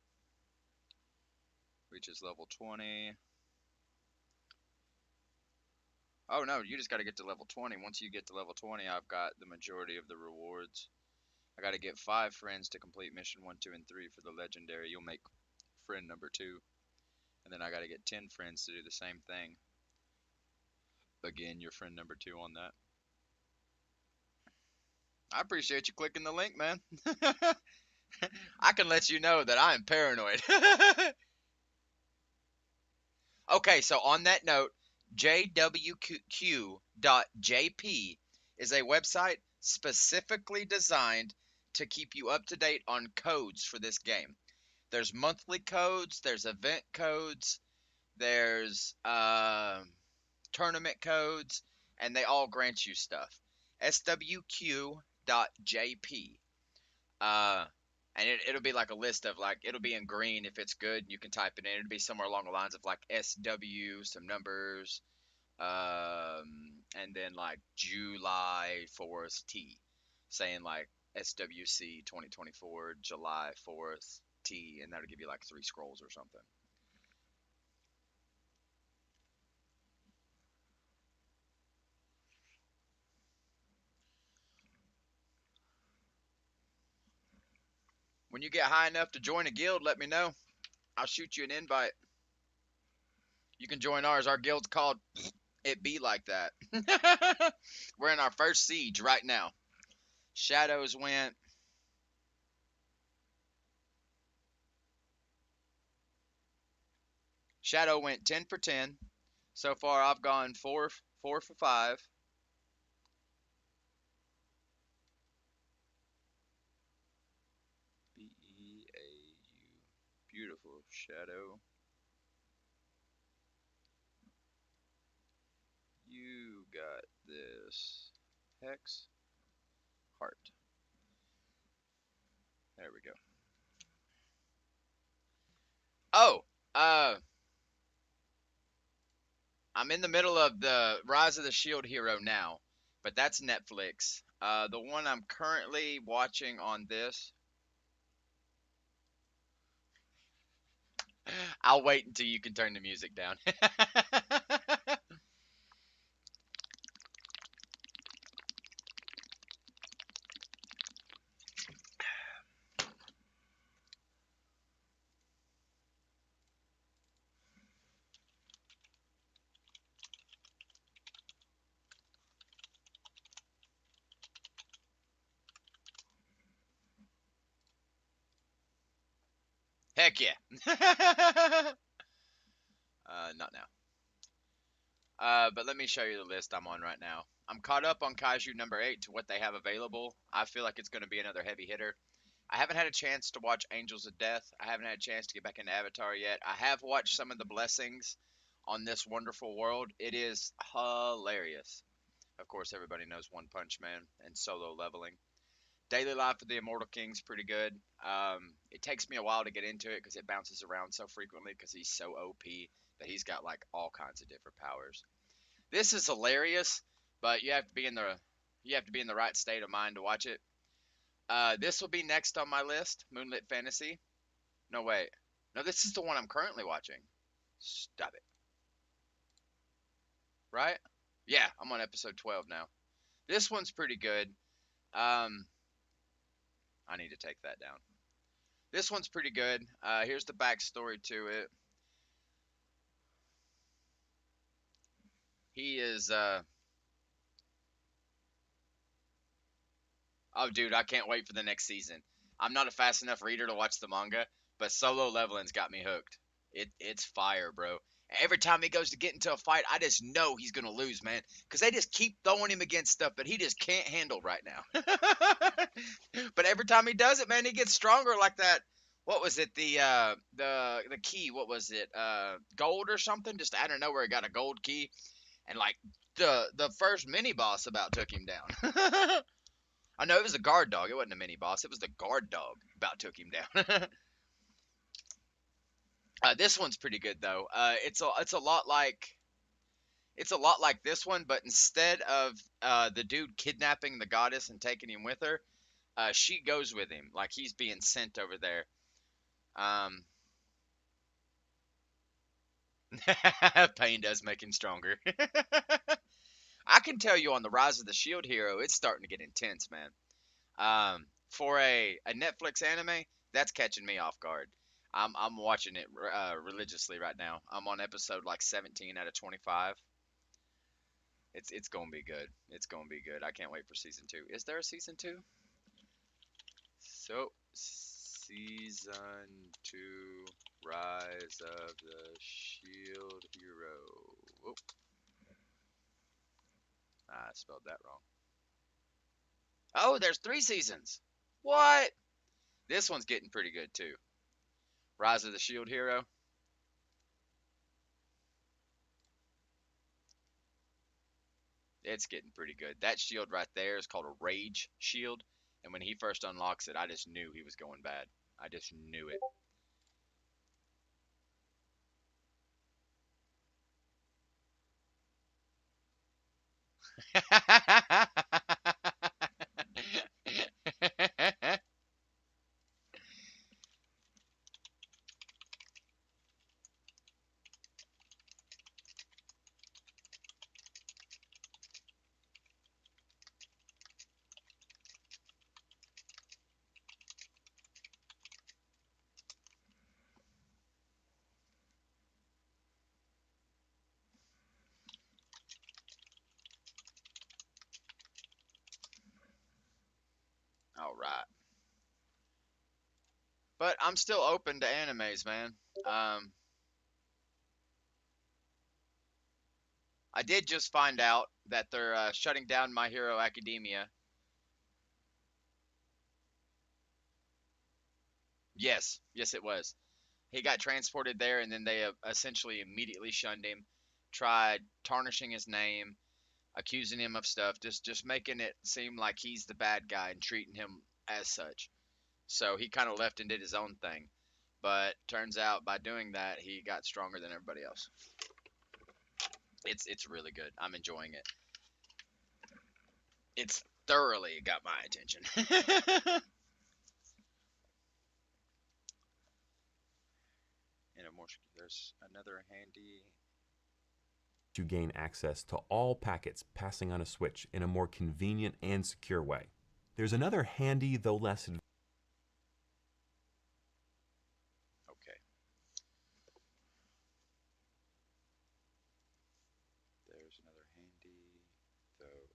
reaches level 20. Oh no, you just got to get to level 20. Once you get to level 20, I've got the majority of the rewards. I got to get 5 friends to complete mission 1, 2, and 3 for the legendary. You'll make friend number 2. And then I got to get 10 friends to do the same thing. Again, you're friend number 2 on that. I appreciate you clicking the link, man. I can let you know that I am paranoid. Okay, so on that note, jwq.jp is a website specifically designed to keep you up to date on codes for this game. There's monthly codes, there's event codes, there's tournament codes, and they all grant you stuff. swq.jp. And it'll be like a list of, like, it'll be in green if it's good. You can type it in. It'll be somewhere along the lines of like SW, some numbers, and then like July 4th T, saying like SWC 2024 July 4th T, and that'll give you like 3 scrolls or something. When you get high enough to join a guild, let me know. I'll shoot you an invite. You can join ours. Our guild's called It Be Like That. We're in our first siege right now. Shadows went. Shadow went 10 for 10. So far, I've gone 4 for 5. B-E-A-U. Beautiful, Shadow. You got this. Hex. Heart. There we go. Oh, I'm in the middle of the Rise of the Shield Hero now, but that's Netflix. The one I'm currently watching on this, I'll wait until you can turn the music down. Heck yeah. Not now. But let me show you the list I'm on right now. I'm caught up on Kaiju number 8 to what they have available. I feel like it's going to be another heavy hitter. I haven't had a chance to watch Angels of Death. I haven't had a chance to get back into Avatar yet. I have watched some of the blessings on This Wonderful World. It is hilarious. Of course, everybody knows One Punch Man and Solo Leveling. Daily Life of the Immortal King's pretty good. It takes me a while to get into it because it bounces around so frequently because he's so OP that he's got like all kinds of different powers. This is hilarious, but you have to be in the right state of mind to watch it. This will be next on my list, Moonlit Fantasy. No, wait. No, this is the one I'm currently watching. Stop it. Right? Yeah, I'm on episode 12 now. This one's pretty good. I need to take that down. This one's pretty good. Here's the backstory to it. He is, oh, dude, I can't wait for the next season. I'm not a fast enough reader to watch the manga, but Solo Leveling's got me hooked. It's fire, bro. Every time he goes to get into a fight, I just know he's gonna lose, man, because they just keep throwing him against stuff that he just can't handle right now. But every time he does it, man, he gets stronger like that. What was it? The key. What was it? Gold or something? Just out of nowhere, he got a gold key, and like the first mini boss about took him down. I know it was a guard dog. It wasn't a mini boss. It was the guard dog about took him down. This one's pretty good though. It's a lot like this one, but instead of the dude kidnapping the goddess and taking him with her, she goes with him, like he's being sent over there. Um, Pain does make him stronger. I can tell you on the Rise of the Shield Hero, it's starting to get intense, man. For a Netflix anime, that's catching me off guard. I'm watching it religiously right now. I'm on episode like 17 out of 25. It's gonna be good. It's gonna be good. I can't wait for season 2. Is there a season 2? So season 2, Rise of the Shield Hero. Whoop. I spelled that wrong. Oh, there's 3 seasons. What? This one's getting pretty good too. Rise of the Shield Hero. It's getting pretty good. That shield right there is called a Rage Shield. And when he first unlocks it, I just knew he was going bad. I just knew it. All right. But I'm still open to animes, man. I did just find out that they're shutting down My Hero Academia. Yes, yes, it was. He got transported there, and then they essentially immediately shunned him, tried tarnishing his name, accusing him of stuff, just making it seem like he's the bad guy and treating him as such. So he kind of left and did his own thing. But turns out by doing that, he got stronger than everybody else. It's really good. I'm enjoying it. It's thoroughly got my attention. And a more, there's another handy. To gain access to all packets passing on a switch in a more convenient and secure way. There's another handy, though less Okay. There's another handy, though.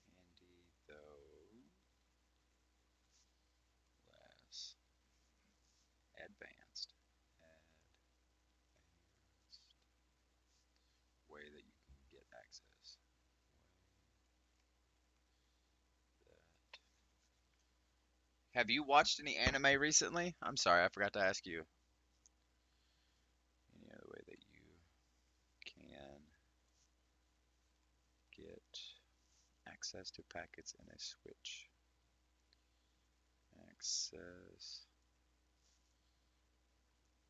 Handy, though. Less advanced. Advanced way that you can get access. Way that Have you watched any anime recently? I'm sorry, I forgot to ask you. Any other way that you can get access to packets in a switch? Access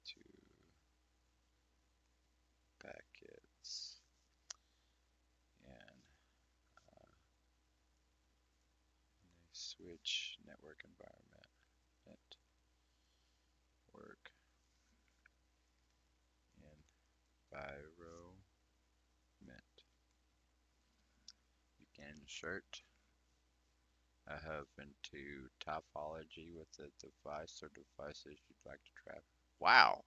to packets in a switch network environment. Network environment. You can insert a hub into topology with the device or devices you'd like to trap. Wow.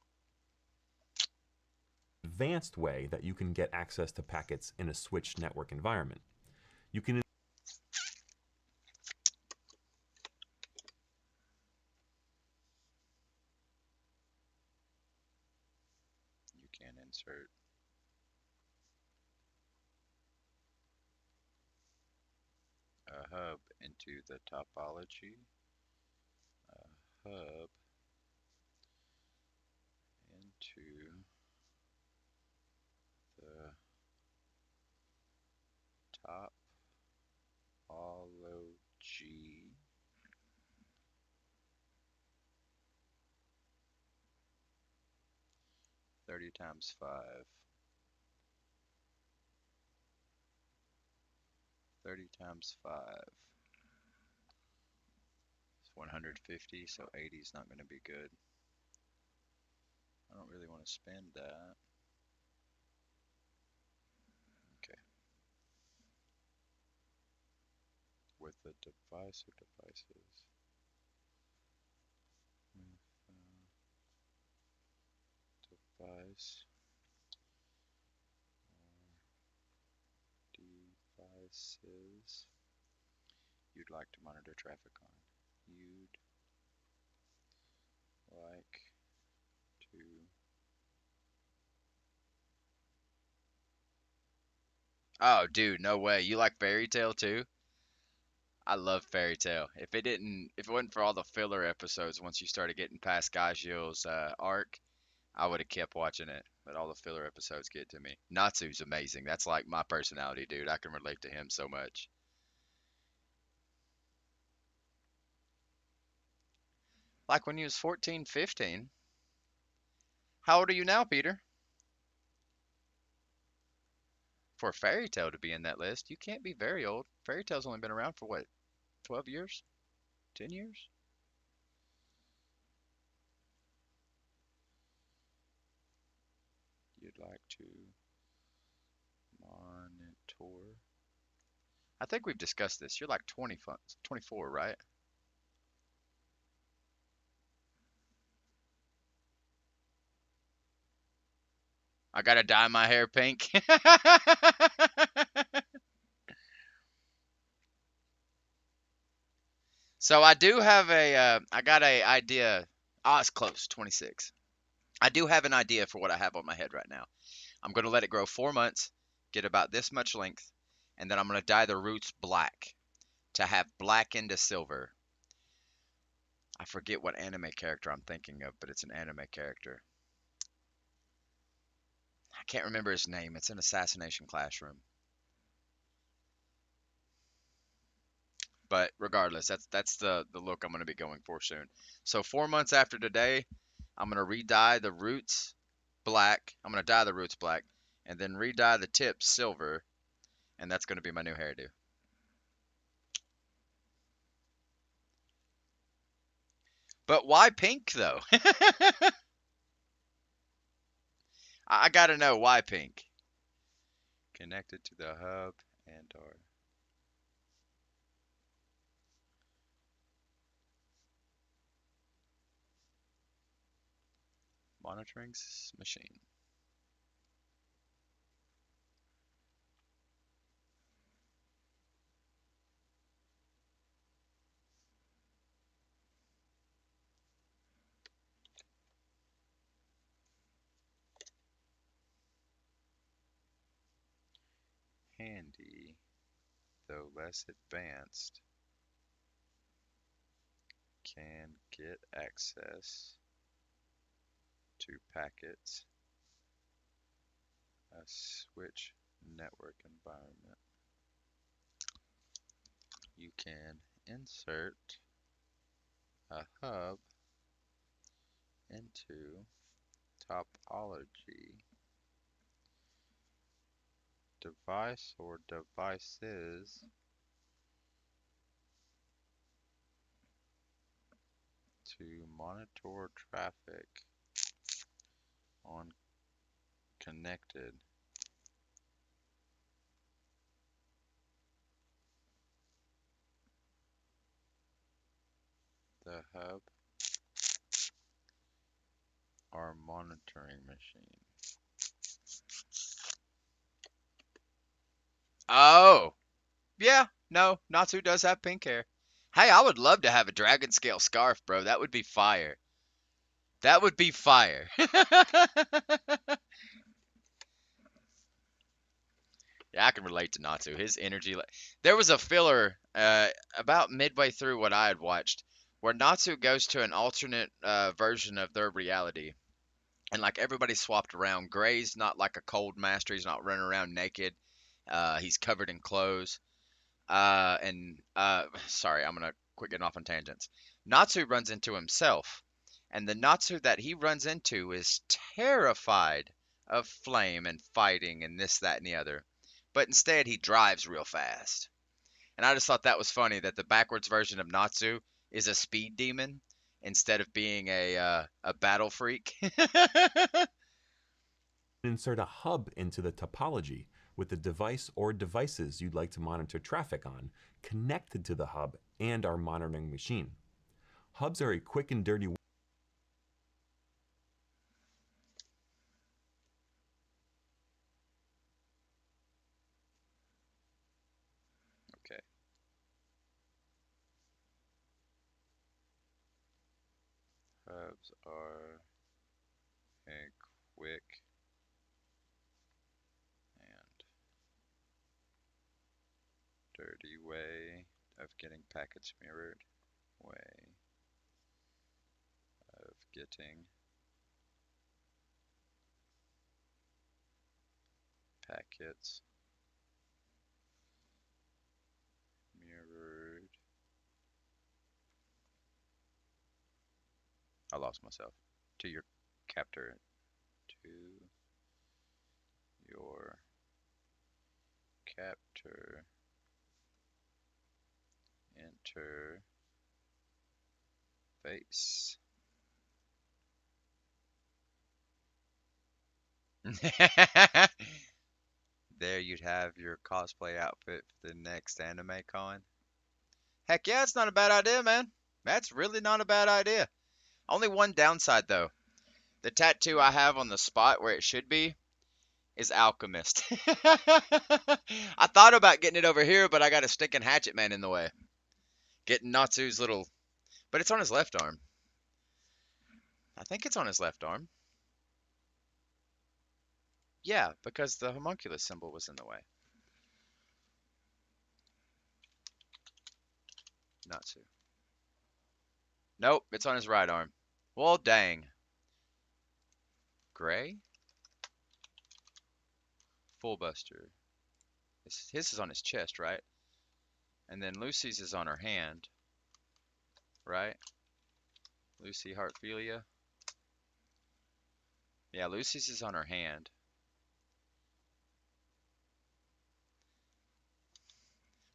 Advanced way that you can get access to packets in a switched network environment. You can You can insert a hub into the topology. A hub into the topology. $30 times 5. 30 times 5 is 150, so 80 is not going to be good. I don't really want to spend that. Okay. With the device or devices. With device or devices you'd like to monitor traffic on. You'd like to Oh, dude, no way. You like Fairy Tail too? I love Fairy Tail. If it wasn't for all the filler episodes, once you started getting past Gajil's arc, I would have kept watching it. But all the filler episodes get to me. Natsu's amazing. That's like my personality, dude. I can relate to him so much. Like when he was 14, 15. How old are you now, Peter? For Fairy Tail to be in that list, you can't be very old. Fairy Tail's only been around for what, 12 years? 10 years? You'd like to monitor. I think we've discussed this. You're like 24, right? I gotta dye my hair pink. So I do have I got a idea. Oh, it's close, 26. I do have an idea for what I have on my head right now. I'm going to let it grow 4 months, get about this much length, and then I'm going to dye the roots black to have black into silver. I forget what anime character I'm thinking of, but it's an anime character. I can't remember his name. It's in Assassination Classroom. But regardless, that's the look I'm going to be going for soon. So 4 months after today, I'm going to re-dye the roots black. I'm going to dye the roots black and then re-dye the tips silver, and that's going to be my new hairdo. But why pink though? I got to know why pink. Connected to the hub and or monitoring machine. Handy, though less advanced, can get access to packets, a switch network environment. You can insert a hub into topology, device or devices to monitor traffic on connected the hub or monitoring machine. Oh, yeah. No, Natsu does have pink hair. Hey, I would love to have a dragon scale scarf, bro. That would be fire. That would be fire. Yeah, I can relate to Natsu. His energy, there was a filler about midway through what I had watched, where Natsu goes to an alternate version of their reality, and like everybody swapped around. Gray's not like a cold master. He's not running around naked. He's covered in clothes. Sorry, I'm gonna quit getting off on tangents. Natsu runs into himself, and the Natsu that he runs into is terrified of flame and fighting and this, that, and the other. But instead, he drives real fast. And I just thought that was funny that the backwards version of Natsu is a speed demon instead of being a battle freak. Insert a hub into the topology with the device or devices you'd like to monitor traffic on connected to the hub and our monitoring machine. Hubs are a quick and dirty Okay. Hubs are a quick and dirty way of getting packets mirrored, way of getting packets mirrored. I lost myself. To your captor. To your captor interface. There you'd have your cosplay outfit for the next anime con. Heck yeah, it's not a bad idea, man. That's really not a bad idea. Only one downside, though. The tattoo I have on the spot where it should be is Alchemist. I thought about getting it over here, but I got a stinking hatchet man in the way. Getting Natsu's little... But it's on his left arm. I think it's on his left arm. Yeah, because the homunculus symbol was in the way. Natsu. Nope, it's on his right arm. Well, dang. Gray? Fullbuster. His is on his chest, right? And then Lucy's is on her hand. Right? Lucy Heartphilia. Yeah, Lucy's is on her hand.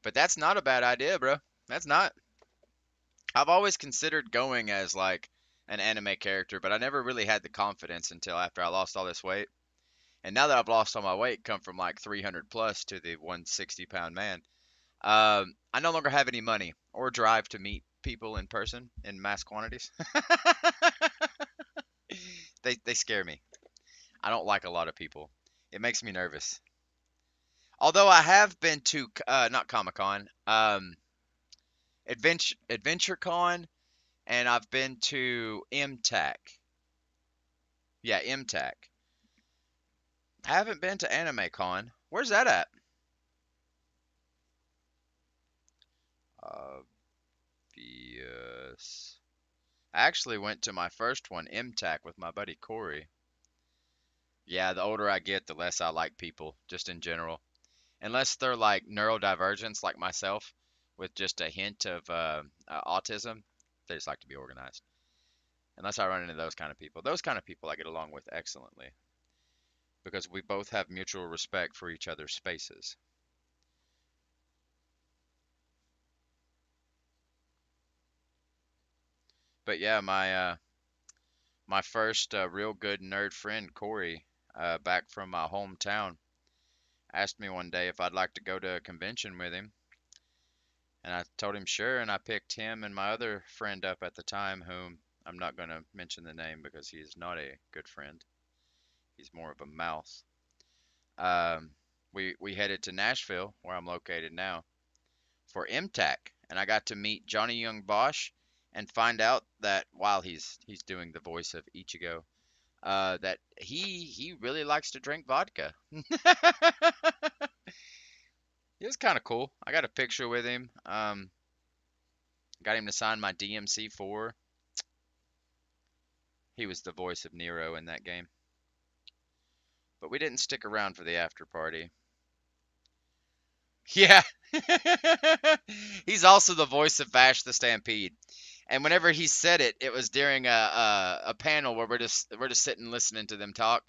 But that's not a bad idea, bro. That's not. I've always considered going as like an anime character, but I never really had the confidence until after I lost all this weight. And now that I've lost all my weight, come from like 300 plus to the 160-pound man, I no longer have any money or drive to meet people in person in mass quantities. They scare me. I don't like a lot of people. It makes me nervous. Although I have been to not Comic-Con, Adventure Con, and I've been to MTAC. Yeah, MTAC. I haven't been to Anime Con. Where's that at? Obvious. I actually went to my first one, MTAC, with my buddy Corey. Yeah, the older I get, the less I like people, just in general. Unless they're like neurodivergents, like myself, with just a hint of autism, they just like to be organized. Unless I run into those kind of people. Those kind of people I get along with excellently because we both have mutual respect for each other's spaces. But yeah, my first real good nerd friend Corey, back from my hometown, asked me one day if I'd like to go to a convention with him, and I told him sure, and I picked him and my other friend up at the time, whom I'm not going to mention the name because he is not a good friend. He's more of a mouse. Um, we headed to Nashville, where I'm located now, for MTAC, and I got to meet Johnny Young Bosch and find out that while he's doing the voice of Ichigo, that he really likes to drink vodka. It was kind of cool. I got a picture with him. Got him to sign my DMC4. He was the voice of Nero in that game. But we didn't stick around for the after party. Yeah. He's also the voice of Vash the Stampede. And whenever he said it, it was during a panel where we're just sitting listening to them talk.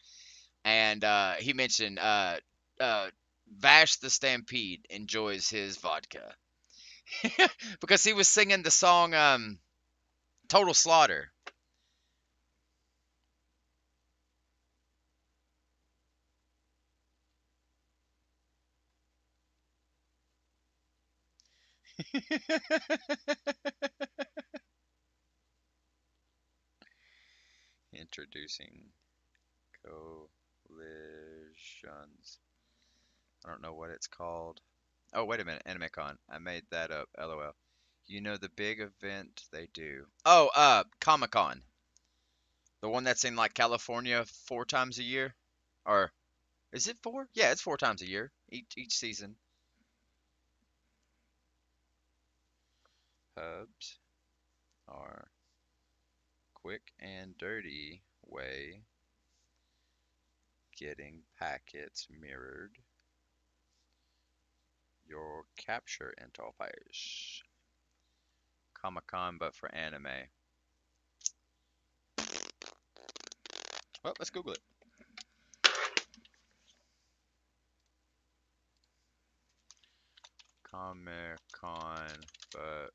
And he mentioned Vash the Stampede enjoys his vodka because he was singing the song Total Slaughter. Introducing collisions. I don't know what it's called. Oh, wait a minute, AnimeCon. I made that up. LOL. You know the big event they do. Oh, Comic-Con. The one that's in like California 4 times a year? Or is it 4? Yeah, it's 4 times a year. Each season. Hubs are quick and dirty way getting packets mirrored your capture interface. Comic-Con, but for anime. Well, let's Google it. Comic-Con, but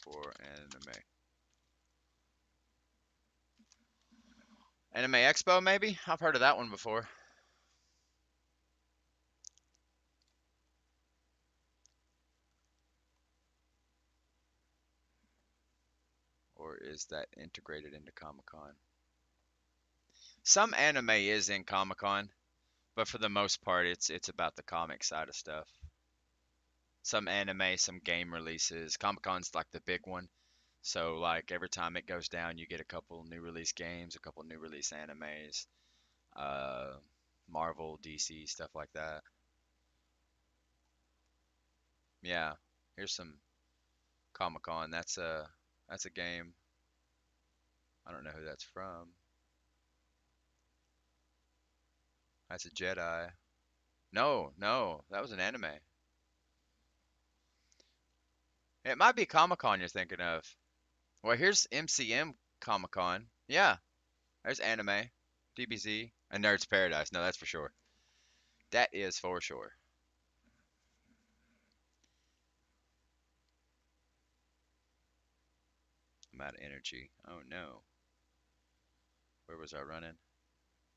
for anime. Anime Expo, maybe? I've heard of that one before. Or is that integrated into Comic-Con? Some anime is in Comic-Con, but for the most part, it's about the comic side of stuff. Some anime, some game releases. Comic-Con's like the big one. So like every time it goes down, you get a couple new release games, a couple new release animes, uh, Marvel, DC, stuff like that. Yeah, here's some Comic-Con. That's a game. I don't know who that's from. That's a Jedi. No, no, that was an anime. It might be Comic-Con you're thinking of. Well, here's MCM Comic-Con. Yeah, there's anime, DBZ, and Nerds Paradise. No, that's for sure. That is for sure. I'm out of energy. Oh no. Where was I running?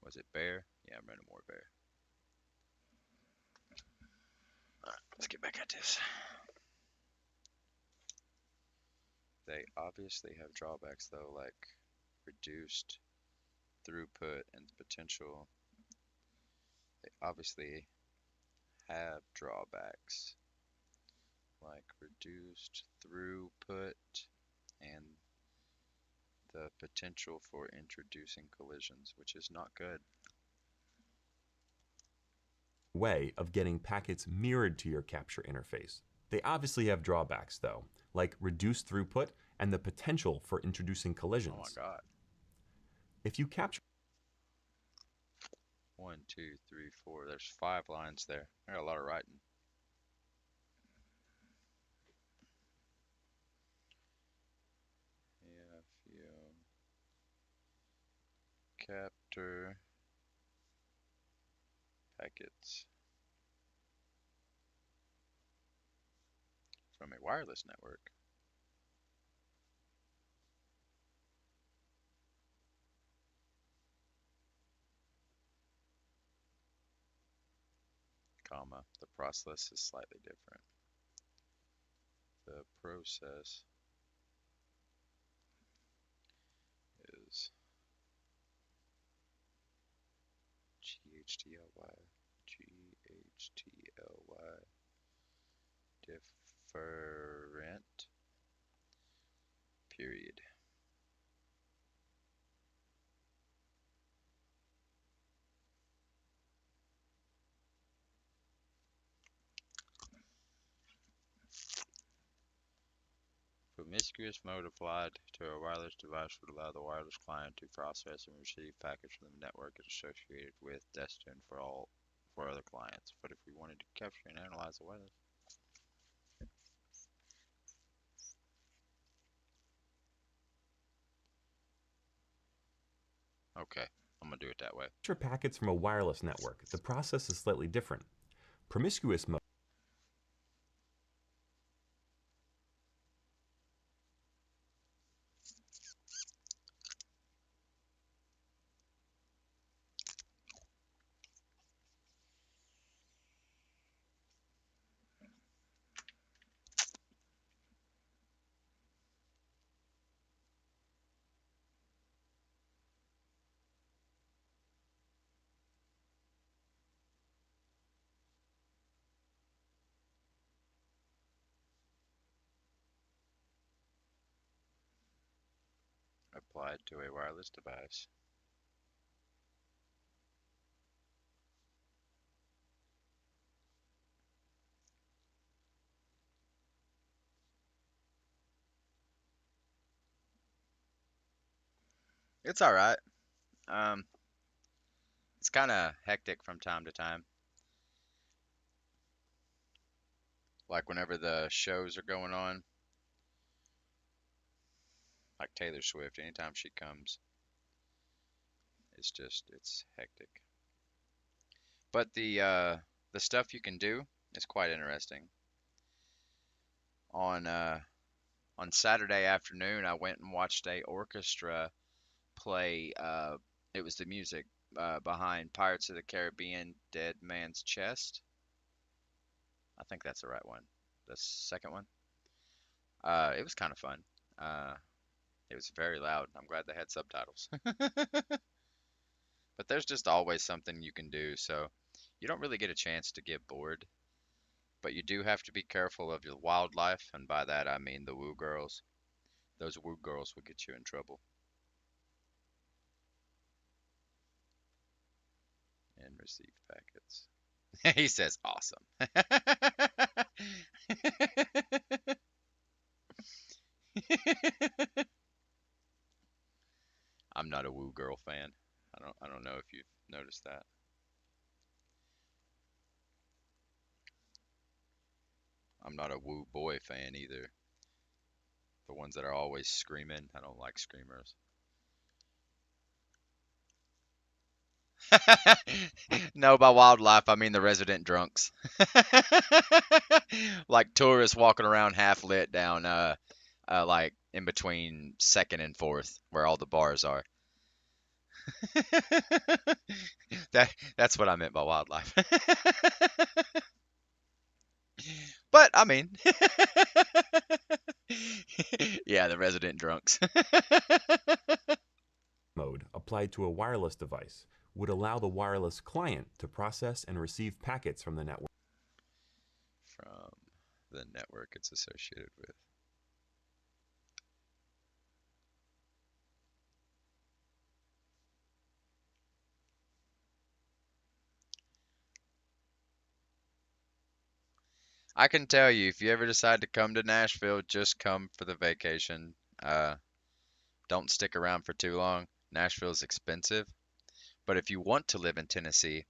Was it Bear? Yeah, I'm running more Bear. Alright, let's get back at this. They obviously have drawbacks though, like reduced throughput and potential. They obviously have drawbacks like reduced throughput and the potential for introducing collisions, which is not good. Way of getting packets mirrored to your capture interface. They obviously have drawbacks, though, like reduced throughput and the potential for introducing collisions. Oh my God. If you capture 1, 2, 3, 4. There's 5 lines there. I got a lot of writing. Yeah, capture packets from a wireless network. Comma, the process is slightly different. The process is GHTLY, different, period. Promiscuous mode applied to a wireless device would allow the wireless client to process and receive packets from the network it's associated with, destined for other clients. But if we wanted to capture and analyze the wireless, okay, I'm gonna do it that way. packets from a wireless network, the process is slightly different. Promiscuous mode Applied to a wireless device. It's all right. It's kind of hectic from time to time. Like whenever the shows are going on, like Taylor Swift, anytime she comes, it's hectic. But the stuff you can do is quite interesting. On Saturday afternoon, I went and watched a orchestra play. It was the music behind Pirates of the Caribbean: Dead Man's Chest. I think that's the right one. The second one. It was kind of fun. It was very loud. I'm glad they had subtitles. But there's just always something you can do, so you don't really get a chance to get bored. But you do have to be careful of your wildlife, and by that I mean the woo girls. Those woo girls will get you in trouble. And receive packets. He says awesome. I'm not a woo girl fan. I don't know if you've noticed that. I'm not a woo boy fan either. The ones that are always screaming, I don't like screamers. No, by wildlife, I mean the resident drunks. Like tourists walking around half lit down, like in between second and fourth, where all the bars are. That's what I meant by wildlife. But I mean, yeah, the resident drunks. mode applied to a wireless device would allow the wireless client to process and receive packets from the network. From the network it's associated with. I can tell you, if you ever decide to come to Nashville, just come for the vacation. Don't stick around for too long. Nashville's expensive, but if you want to live in Tennessee,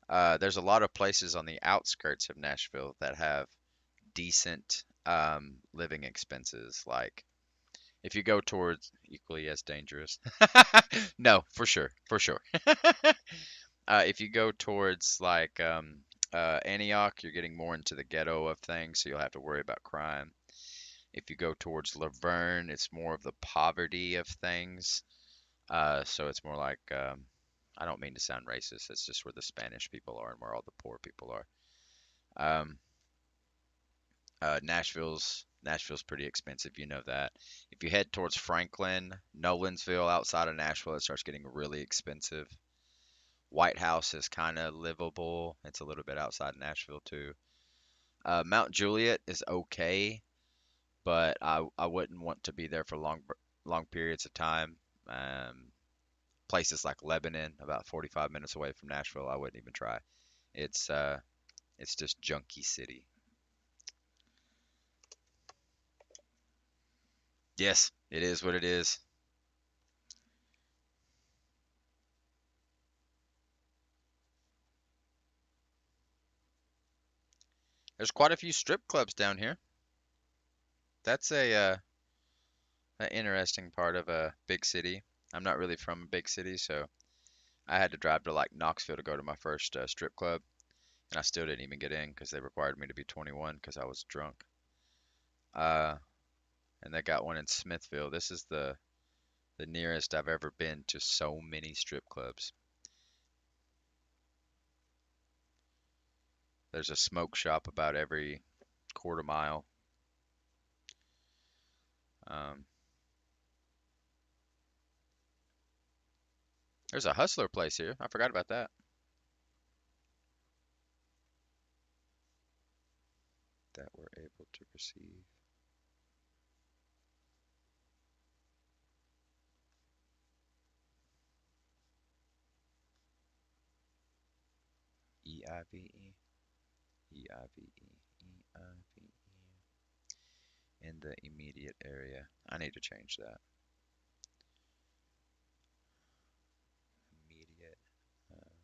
there's a lot of places on the outskirts of Nashville that have decent living expenses. Like if you go towards equally as dangerous, no, for sure, for sure. If you go towards like Antioch, you're getting more into the ghetto of things, so you'll have to worry about crime. If you go towards Laverne, it's more of the poverty of things. So it's more like I don't mean to sound racist. It's just where the Spanish people are and where all the poor people are. Um, Nashville's pretty expensive, you know that. If you head towards Franklin, Nolensville, outside of Nashville, it starts getting really expensive. White House is kind of livable. It's a little bit outside Nashville too. Mount Juliet is okay, but I wouldn't want to be there for long periods of time. Places like Lebanon, about 45 minutes away from Nashville, I wouldn't even try. It's uh it's just junky city. Yes, it is what it is. There's quite a few strip clubs down here. That's an interesting part of a big city. I'm not really from a big city, so I had to drive to like Knoxville to go to my first strip club, and I still didn't even get in because they required me to be 21 because I was drunk. Uh, and they got one in Smithville. This is the nearest I've ever been to so many strip clubs. There's a smoke shop about every quarter mile. Um, there's a Hustler place here. I forgot about that. That we're able to receive. EIVE, EIVE, EIVE. In the immediate area. I need to change that. Immediate, uh,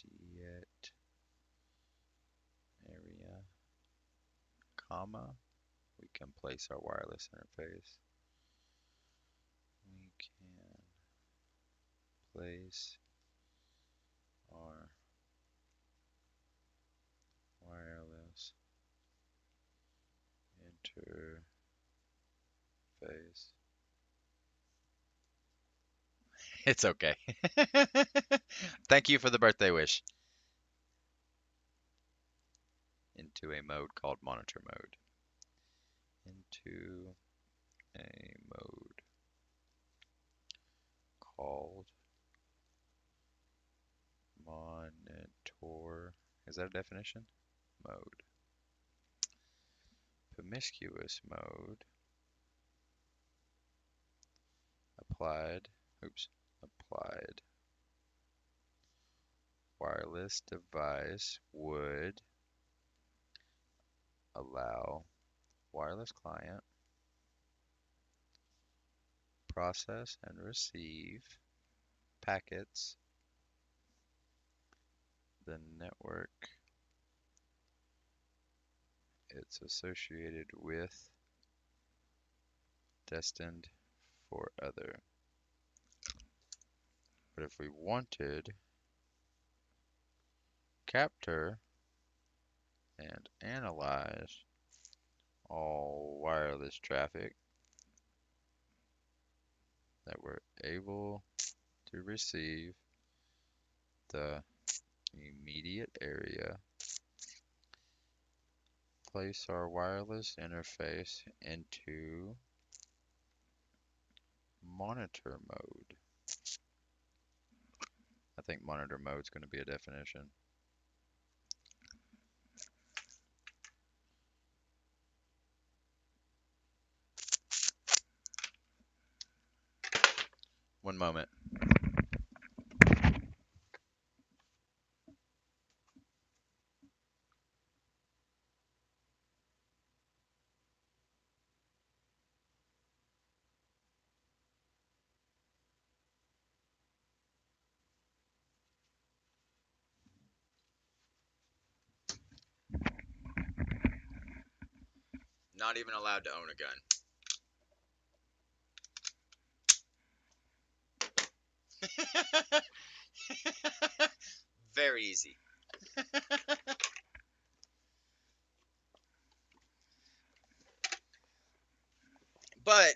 immediate area, comma. We can place our wireless interface. We can place our wireless interface. It's okay. Thank you for the birthday wish. Into a mode called monitor mode. Into a mode called monitor. Is that a definition? Mode. Promiscuous mode. Applied. Oops. Applied. Wireless device would allow wireless client process and receive packets the network it's associated with destined for other. But if we wanted capture and analyze all wireless traffic that we're able to receive the immediate area, place our wireless interface into monitor mode. I think monitor mode is going to be a definition. One moment. Not even allowed to own a gun. Very easy. But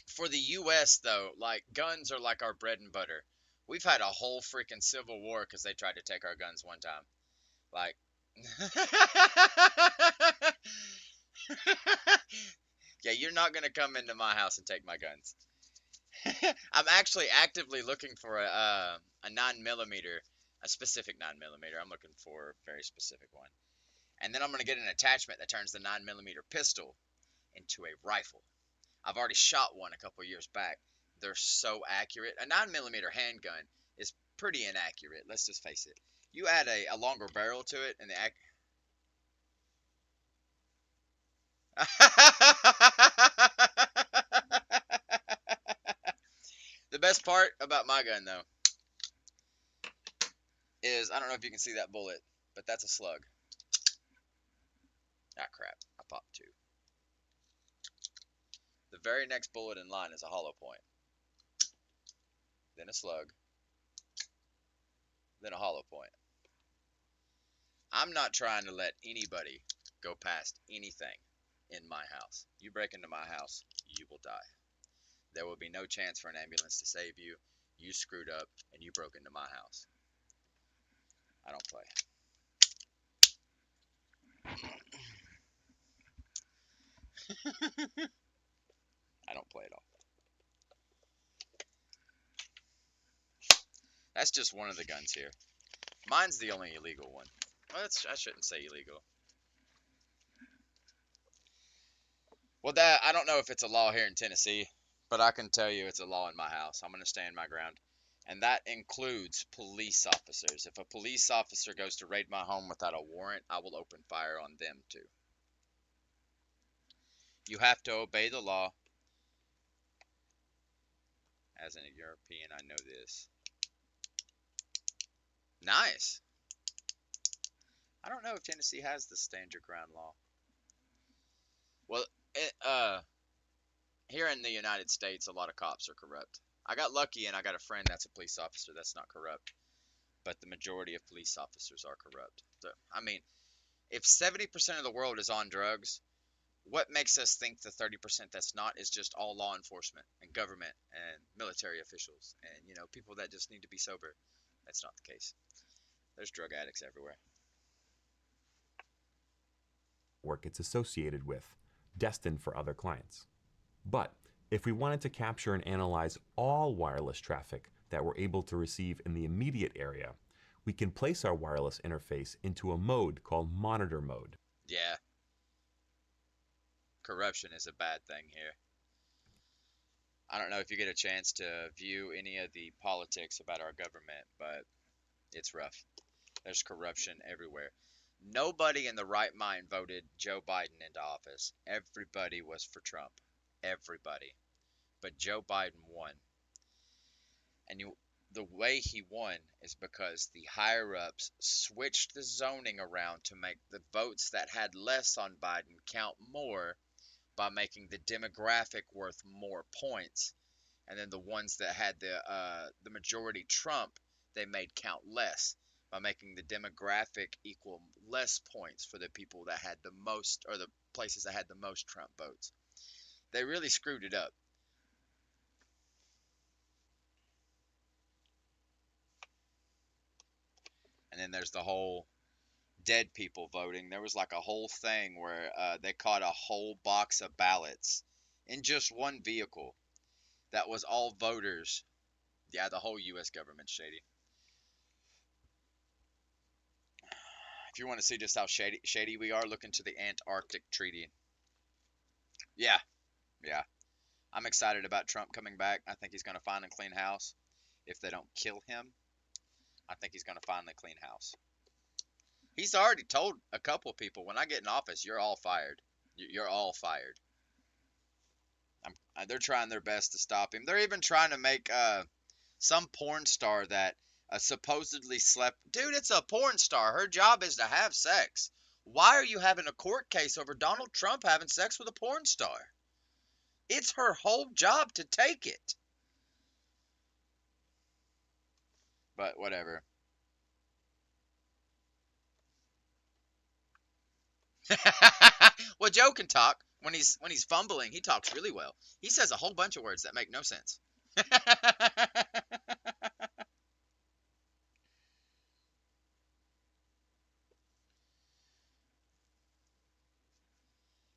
for the U.S. though, like guns are like our bread and butter. We've had a whole freaking civil war because they tried to take our guns one time. Like, yeah, you're not gonna come into my house and take my guns. I'm actually actively looking for a 9mm, a specific 9mm. I'm looking for a very specific one, and then I'm gonna get an attachment that turns the 9mm pistol into a rifle. I've already shot one a couple years back. They're so accurate. A 9mm handgun is pretty inaccurate. Let's just face it. You add a longer barrel to it, and the best part about my gun though is I don't know if you can see that bullet, but that's a slug. Ah, crap. I popped two. The very next bullet in line is a hollow point, then a slug, then a hollow point. I'm not trying to let anybody go past anything in my house. You break into my house, you will die. There will be no chance for an ambulance to save you. You screwed up and you broke into my house. I don't play. I don't play at all. That's just one of the guns here. Mine's the only illegal one. Well, I shouldn't say illegal. Well, that I don't know if it's a law here in Tennessee, but I can tell you it's a law in my house. I'm going to stand my ground. And that includes police officers. If a police officer goes to raid my home without a warrant, I will open fire on them too. You have to obey the law. As a European, I know this. Nice. I don't know if Tennessee has the stand your ground law. Well, here in the United States, a lot of cops are corrupt. I got lucky and I got a friend that's a police officer that's not corrupt. But the majority of police officers are corrupt. So, I mean, if 70% of the world is on drugs, what makes us think the 30% that's not is just all law enforcement and government and military officials and, people that just need to be sober? That's not the case. There's drug addicts everywhere. Work it's associated with, destined for other clients. But if we wanted to capture and analyze all wireless traffic that we're able to receive in the immediate area, we can place our wireless interface into a mode called monitor mode. Yeah. Corruption is a bad thing here. I don't know if you get a chance to view any of the politics about our government, but it's rough. There's corruption everywhere. Nobody in the right mind voted Joe Biden into office. Everybody was for Trump. Everybody. But Joe Biden won. And the way he won is because the higher-ups switched the zoning around to make the votes that had less on Biden count more by making the demographic worth more points. And then the ones that had the majority Trump, they made count less by making the demographic equal less points for the people that had the most, or the places that had the most Trump votes. They really screwed it up. And then there's the whole dead people voting. There was like a whole thing where they caught a whole box of ballots in just one vehicle that was all voters. Yeah, the whole U.S. government's shady. If you want to see just how shady we are, look into the Antarctic Treaty. Yeah. I'm excited about Trump coming back. I think he's going to finally clean house. If they don't kill him, I think he's going to finally clean house. He's already told a couple of people, when I get in office, you're all fired. You're all fired. They're trying their best to stop him. They're even trying to make some porn star that supposedly slept. Dude, it's a porn star. Her job is to have sex. Why are you having a court case over Donald Trump having sex with a porn star? It's her whole job to take it. But whatever. Well, Joe can talk when he's fumbling. He talks really well. He says a whole bunch of words that make no sense.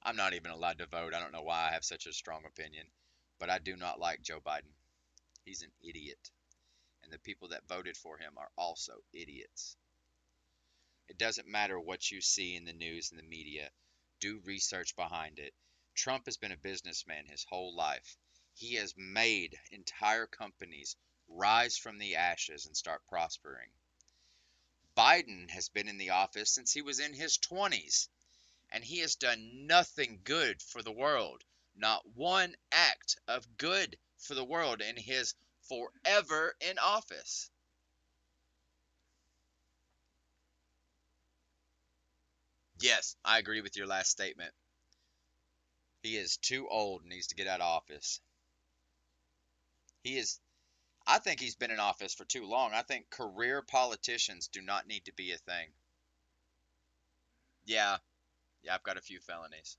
I'm not even allowed to vote. I don't know why I have such a strong opinion, but I do not like Joe Biden. He's an idiot, and the people that voted for him are also idiots. It doesn't matter what you see in the news and the media. Do research behind it. Trump has been a businessman his whole life. He has made entire companies rise from the ashes and start prospering. Biden has been in the office since he was in his 20s, and he has done nothing good for the world. Not one act of good for the world in his forever in office. Yes, I agree with your last statement. He is too old and needs to get out of office. He is I think he's been in office for too long. I think career politicians do not need to be a thing. Yeah, yeah, I've got a few felonies.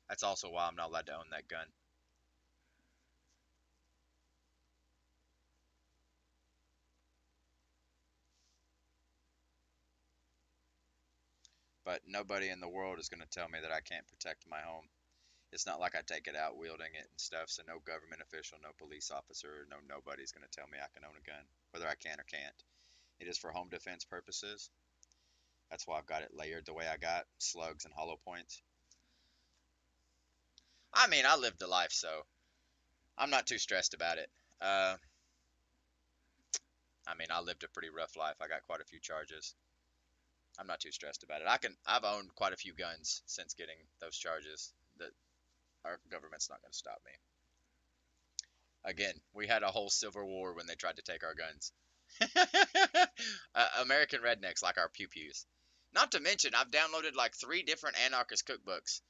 That's also why I'm not allowed to own that gun. But nobody in the world is going to tell me that I can't protect my home. It's not like I take it out wielding it and stuff, so no government official, no police officer, no nobody's going to tell me I can own a gun, whether I can or can't. It is for home defense purposes. That's why I've got it layered the way I got, slugs and hollow points. I mean, I lived a life, so I'm not too stressed about it. Uh, I mean, I lived a pretty rough life. I got quite a few charges. I'm not too stressed about it. I've owned quite a few guns since getting those charges. That our government's not going to stop me. Again, we had a whole civil war when they tried to take our guns. American rednecks like our pew pews. Not to mention, I've downloaded like 3 different anarchist cookbooks.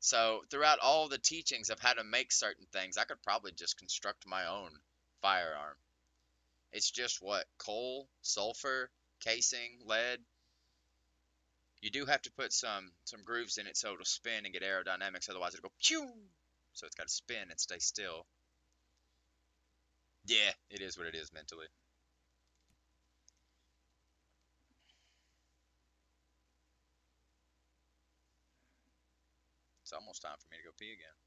So throughout all the teachings of how to make certain things, I could probably just construct my own firearm. It's just what? Coal, sulfur, casing, lead. You do have to put some grooves in it so it'll spin and get aerodynamics, otherwise it'll go pew. So it's got to spin and stay still. Yeah, it is what it is mentally. It's almost time for me to go pee again.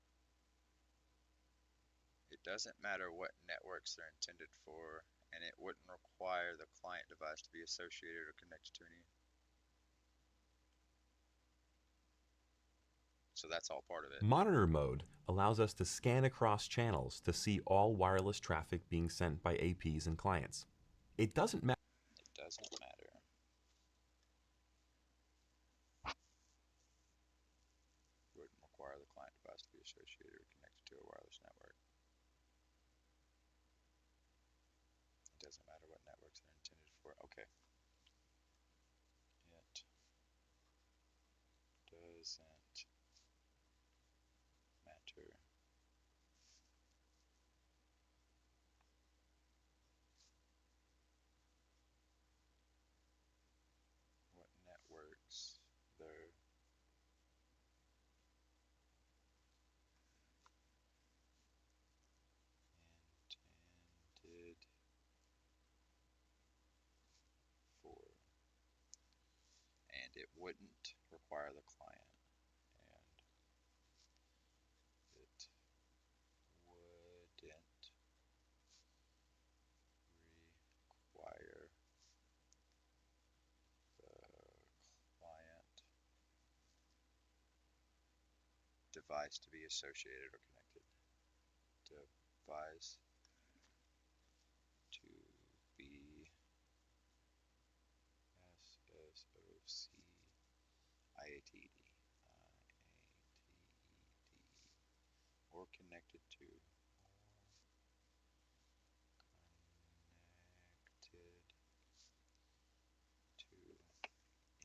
It doesn't matter what networks they're intended for, and it wouldn't require the client device to be associated or connected to any. So that's all part of it. Monitor mode allows us to scan across channels to see all wireless traffic being sent by APs and clients. It doesn't matter. It doesn't matter. Wouldn't require the client device to be associated or connected to a wireless network. It doesn't matter what networks they're intended for. Okay. It doesn't matter what networks they're intended for, and it wouldn't require the client, and it wouldn't require the client device to be associated or connected. Device to be SSOC IATD or connected to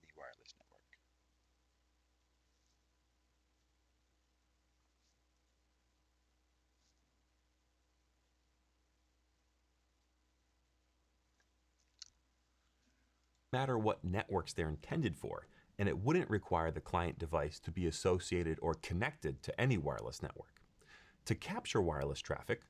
any wireless network. matter what networks they're intended for, and it wouldn't require the client device to be associated or connected to any wireless network. To capture wireless traffic,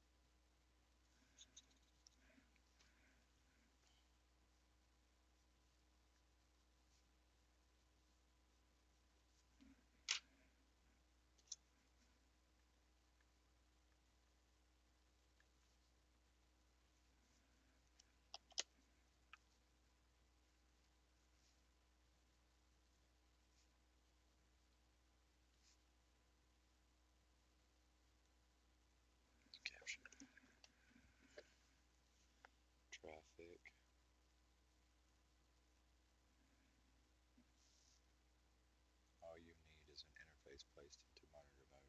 Capture traffic. All you need is an interface placed into monitor mode.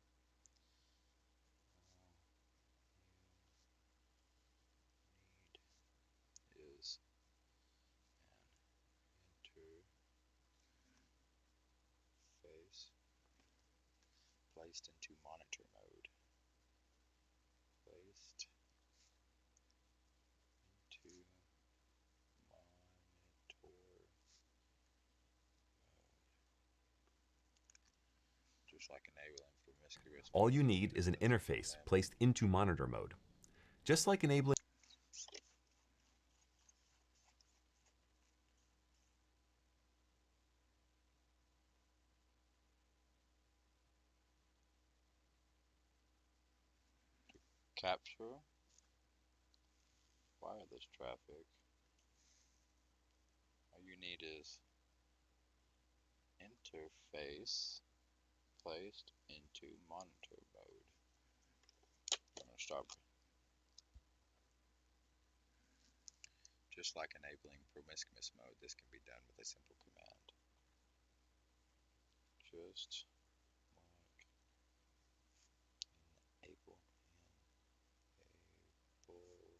All you need is an interface placed into monitor mode. Placed into monitor mode. Just like enabling promiscuous. all you need is an interface placed into monitor mode. Just like enabling Capture wireless traffic. All you need is interface placed into monitor mode. I'm going to start. Just like enabling promiscuous mode, this can be done with a simple command. Just like enable promiscuous mode.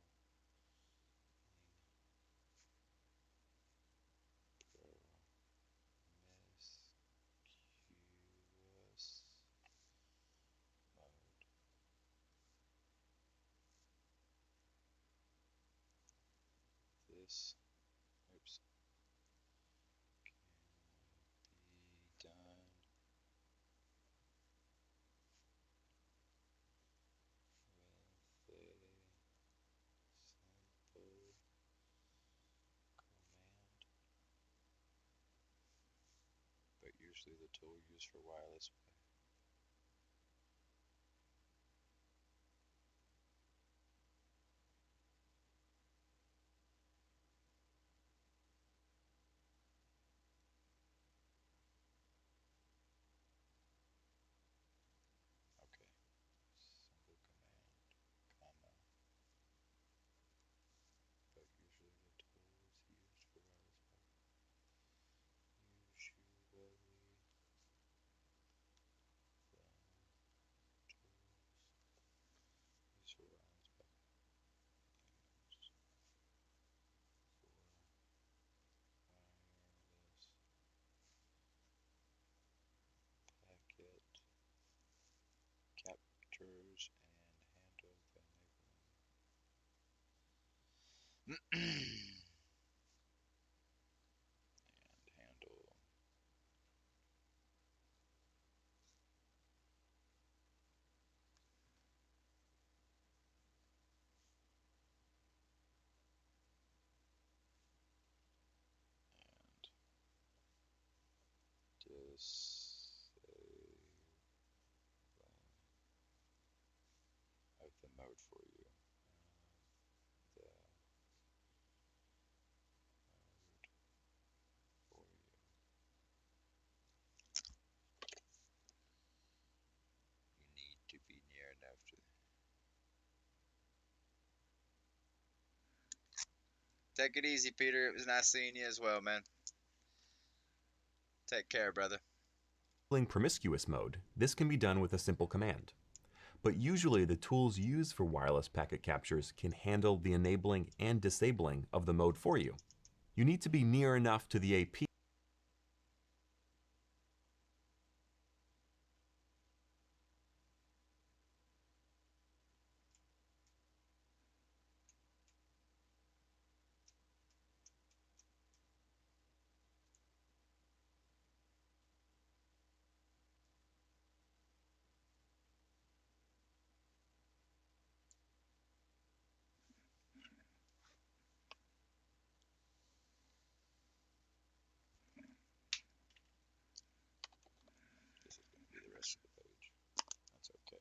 This, oops, can be done with a simple command, but usually the tool used for wireless. Okay, simple command, comma, but usually the tools used for wireless. Usually the tools used for wireless packet captures and handle the enabling and handle and disabling of the mode for you. The mode for you. You need to be near enough to. Take it easy, Peter. It was nice seeing you as well, man. Take care, brother. promiscuous mode, this can be done with a simple command. But usually the tools used for wireless packet captures can handle the enabling and disabling of the mode for you. You need to be near enough to the AP rest of the page. That's okay.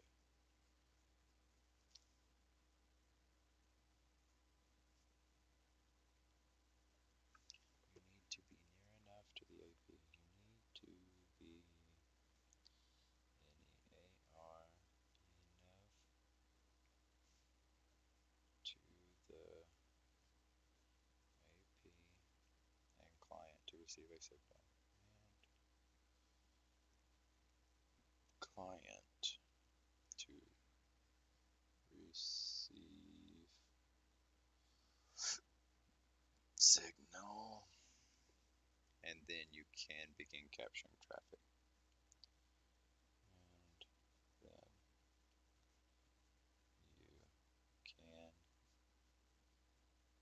You need to be near enough to the AP. You need to be NEAR enough to the AP and client to receive a signal. And client to receive signal. And then you can begin capturing traffic. And then you can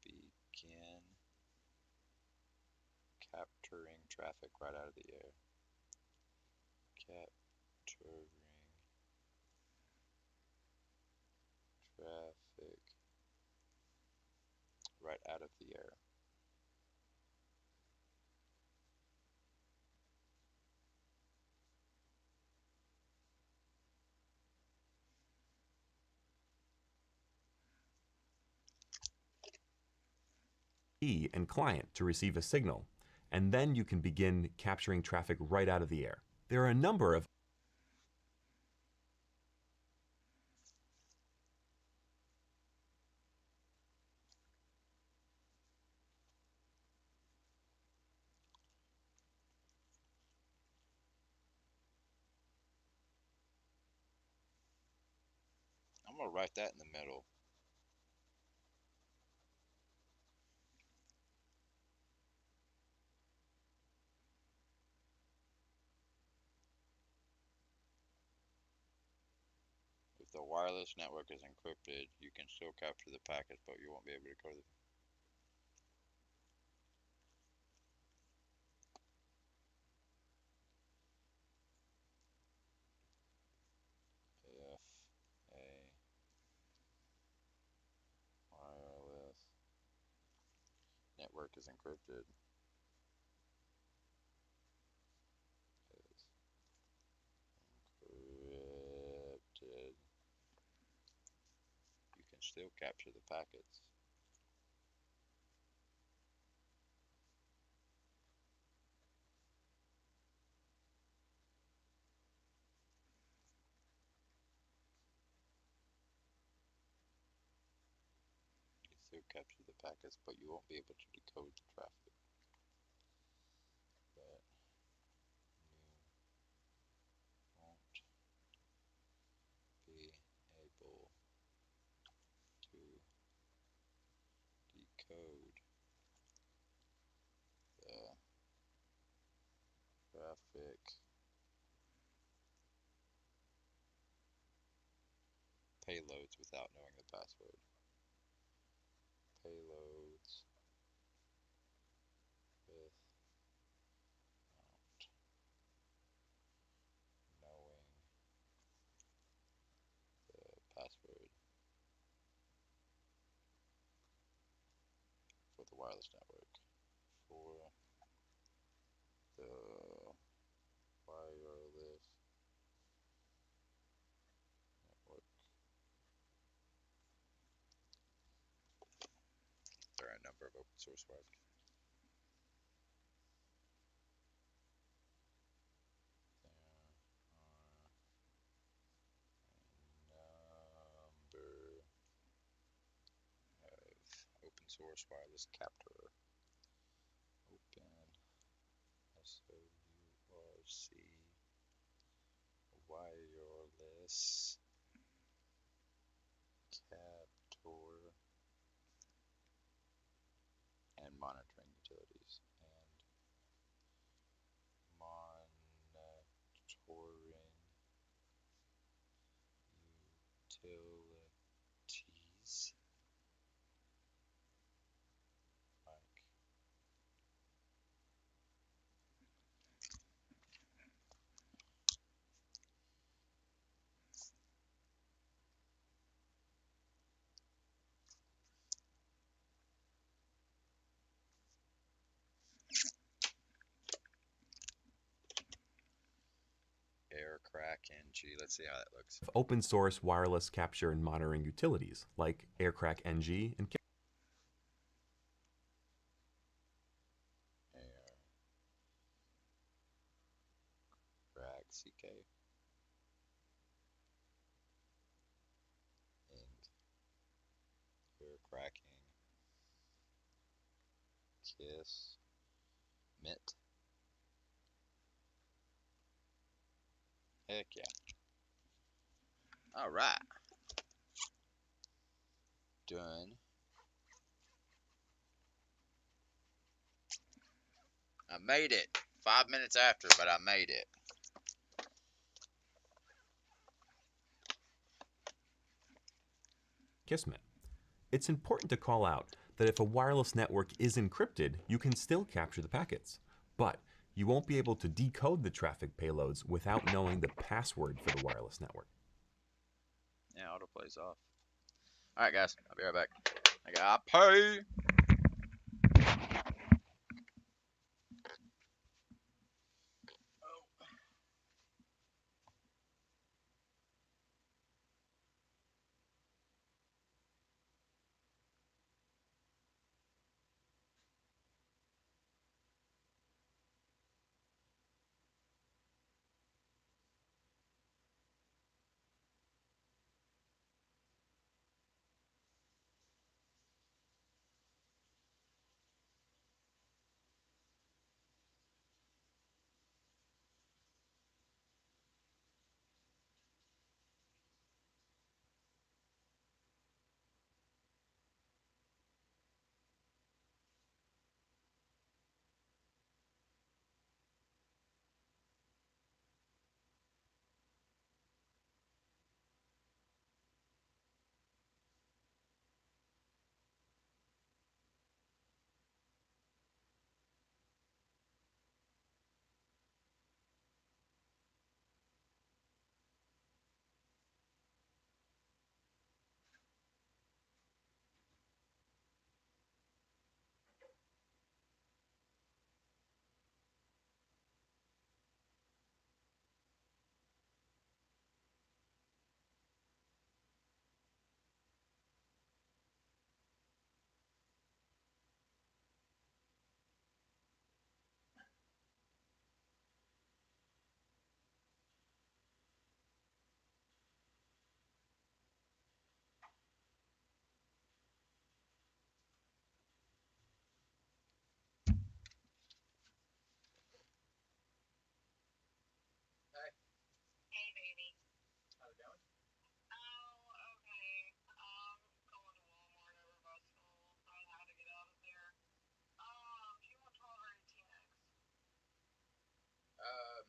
begin capturing traffic right out of the air. Capturing traffic right out of the air. And client to receive a signal, and then you can begin capturing traffic right out of the air. There are a number of I'm going to write that in the middle. If the wireless network is encrypted, you can still capture the packets, but you won't be able to go to the if a wireless network is encrypted, you can still capture the packets. You can still capture the packets, but you won't be able to decode the traffic. But you won't be able to decode the traffic payloads without knowing the password. Payloads without knowing the password for the wireless network. For the wireless network. There are a number of open source wireless. Open source wireless captor. Open SOURC wireless captor and monitoring utilities. And monitoring utilities like air Aircrack NG. Let's see how that looks. Open source wireless capture and monitoring utilities like Aircrack NG and Aircrack CK. And air cracking. Kiss. Mint. Heck yeah. All right. Done. I made it. 5 minutes after, but I made it. Kismet. It's important to call out that if a wireless network is encrypted, you can still capture the packets. But you won't be able to decode the traffic payloads without knowing the password for the wireless network. Yeah, autoplay's off. All right, guys. I'll be right back. I got pay. Hey, baby. How's it going? Oh, okay. Going to Walmart over by school. I don't know how to get out of there. Do you want 12 or 18X? Um,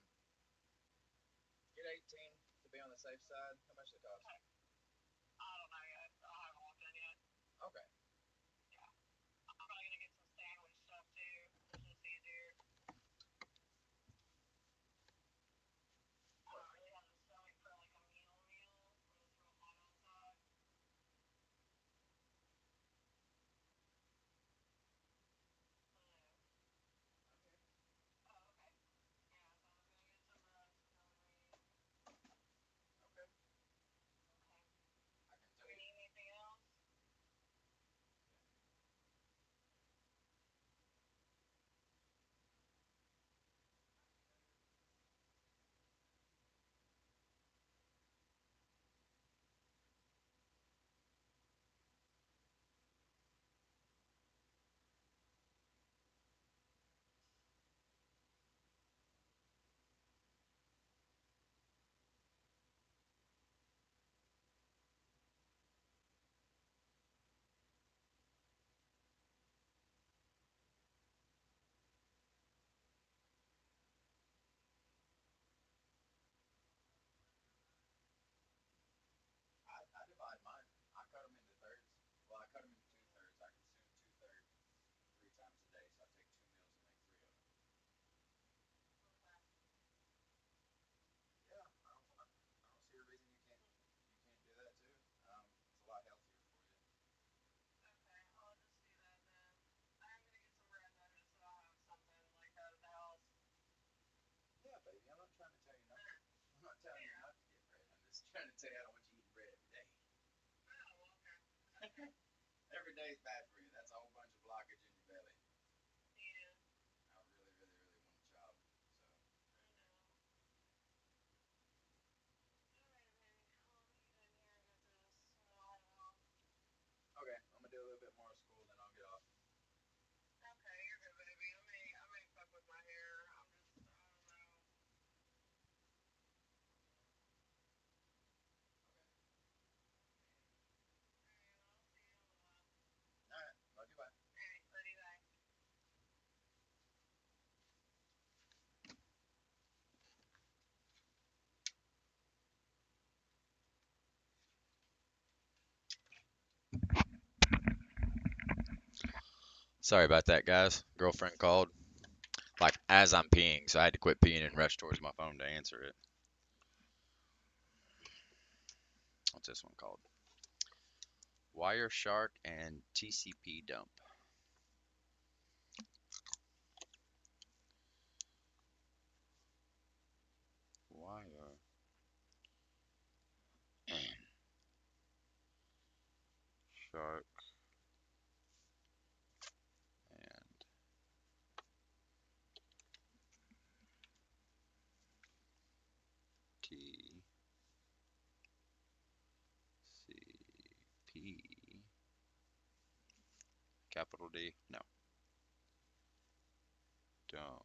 get 18 to be on the safe side. How much does it cost? Okay. I don't know yet. I haven't looked in yet. Okay. Yeah. I'm probably gonna get some sandwich stuff too. It's just easier. I don't really have the stomach for like a meal. When it's real hot outside. Oh, okay. Yeah, so I was gonna get some rest and then leave. Okay. Okay. I can Do tell you you. need anything else? every day is bad for you. That's a whole bunch of blockage in your belly. Yeah, I really, really, really want a child. So, I know. Alright, baby. I'll get in here and get this. okay, I'm gonna do a little bit more of school, then I'll get off. Okay, you're good, baby. I may fuck with my hair. I don't know. Alright, I'll see you in a while. All right, love you. Bye. Alright, love you, bye. Sorry about that, guys. Girlfriend called like as I'm peeing, so I had to quit peeing and rush towards my phone to answer it. What's this one called? Wireshark and TCP dump. Wire shark and TCP. Capital D? No. Dump.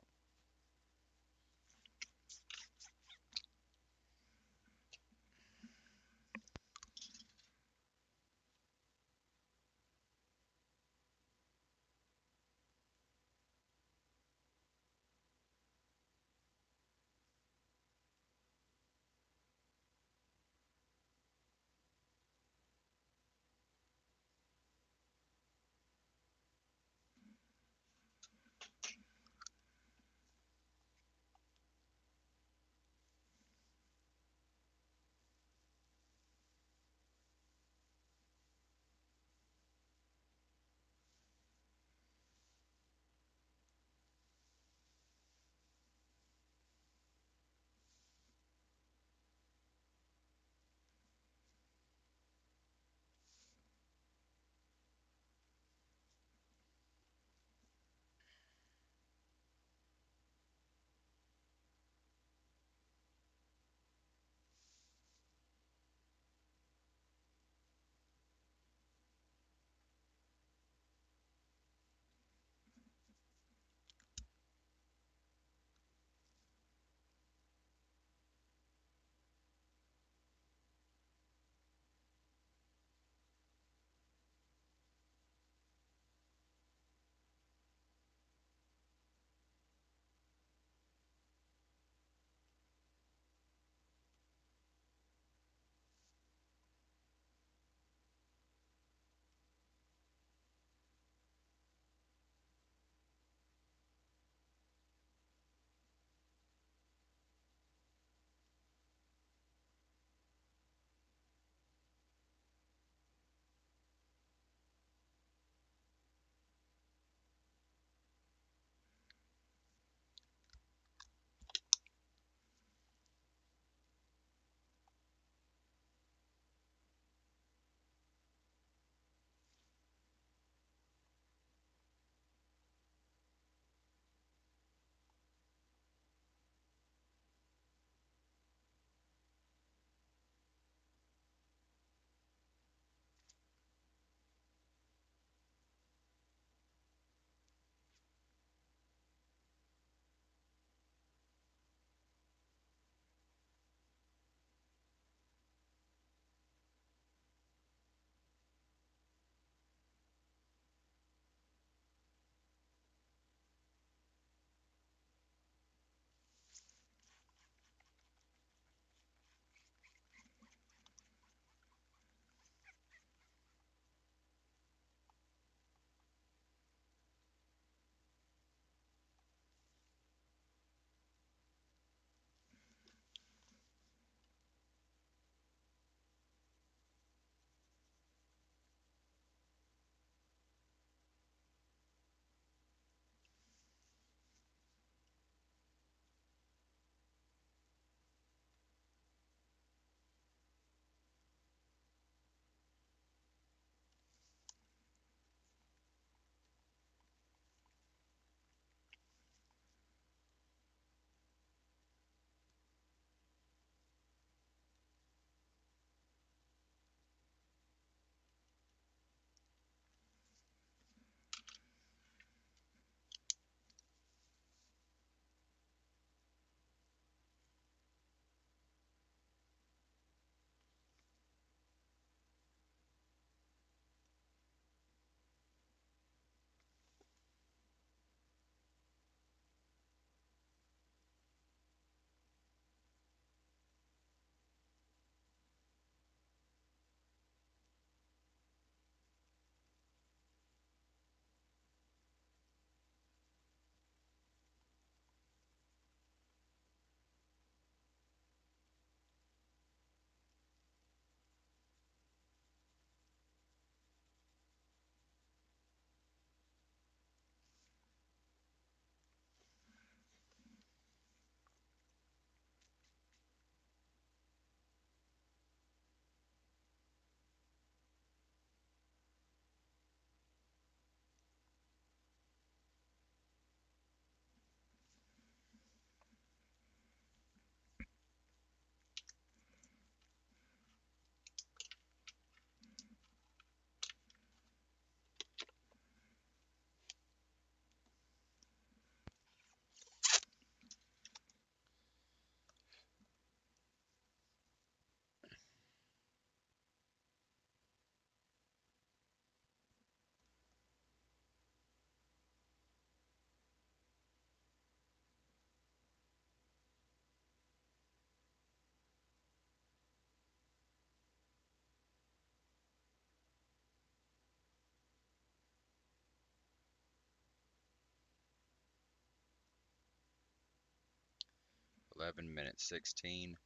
11 minutes 16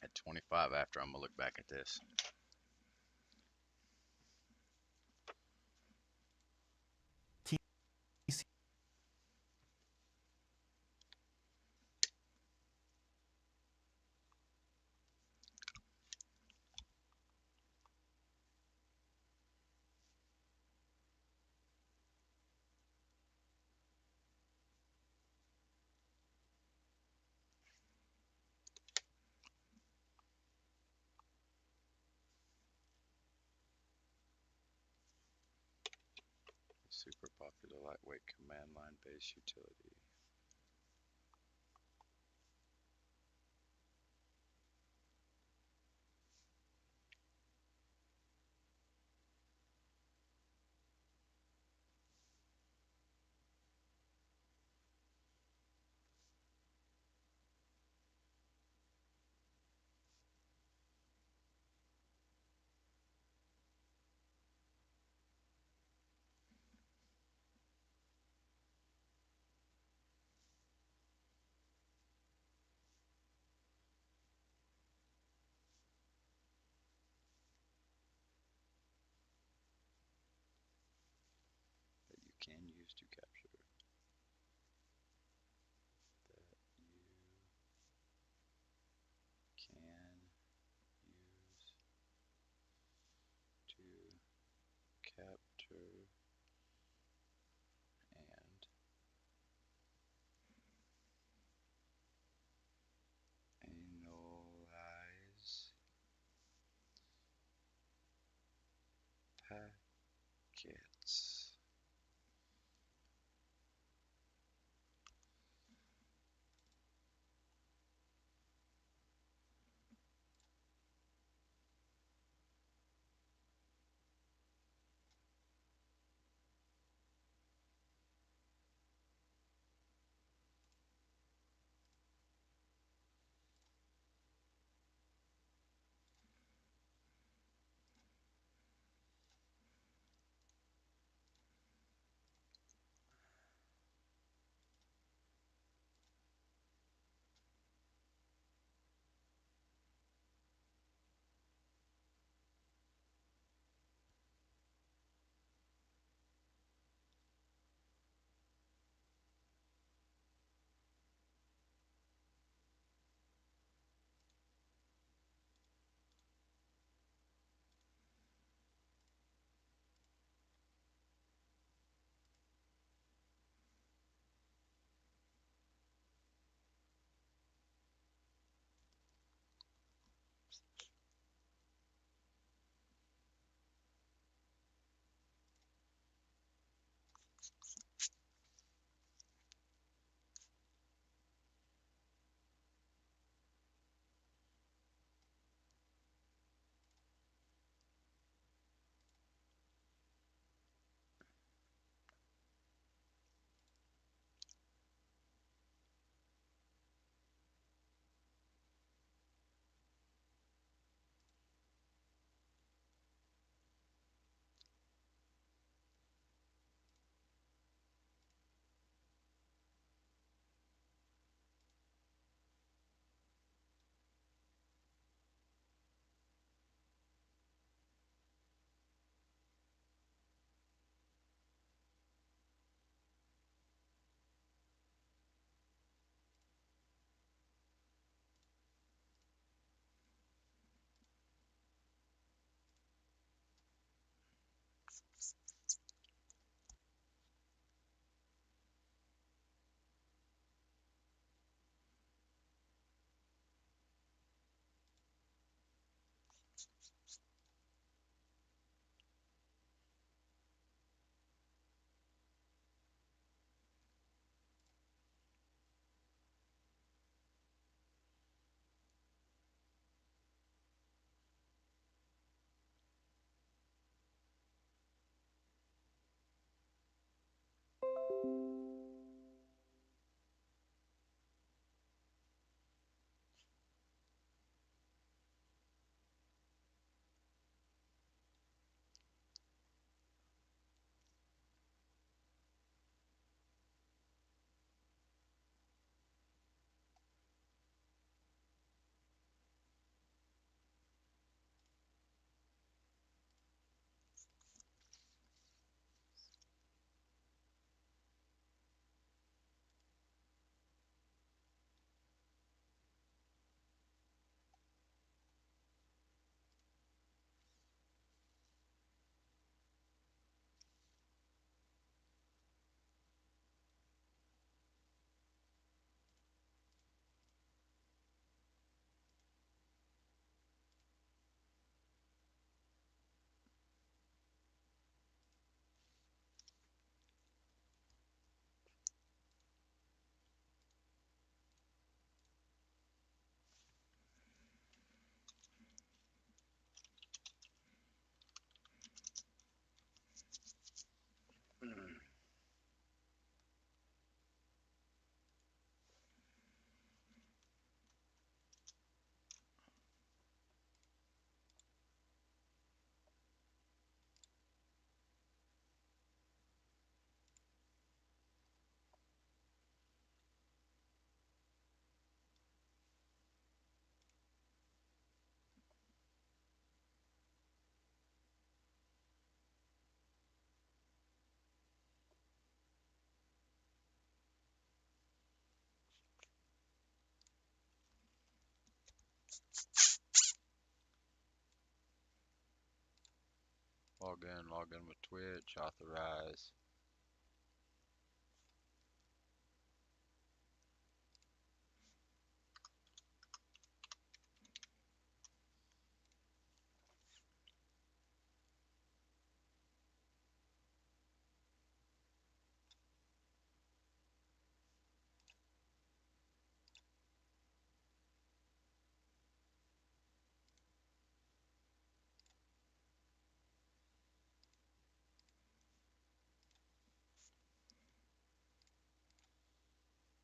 at 25 after. I'm gonna look back at this. Super popular lightweight command line based utility. That you can use to capture. That you can use to capture and analyze packets. Log in with Twitch, authorize.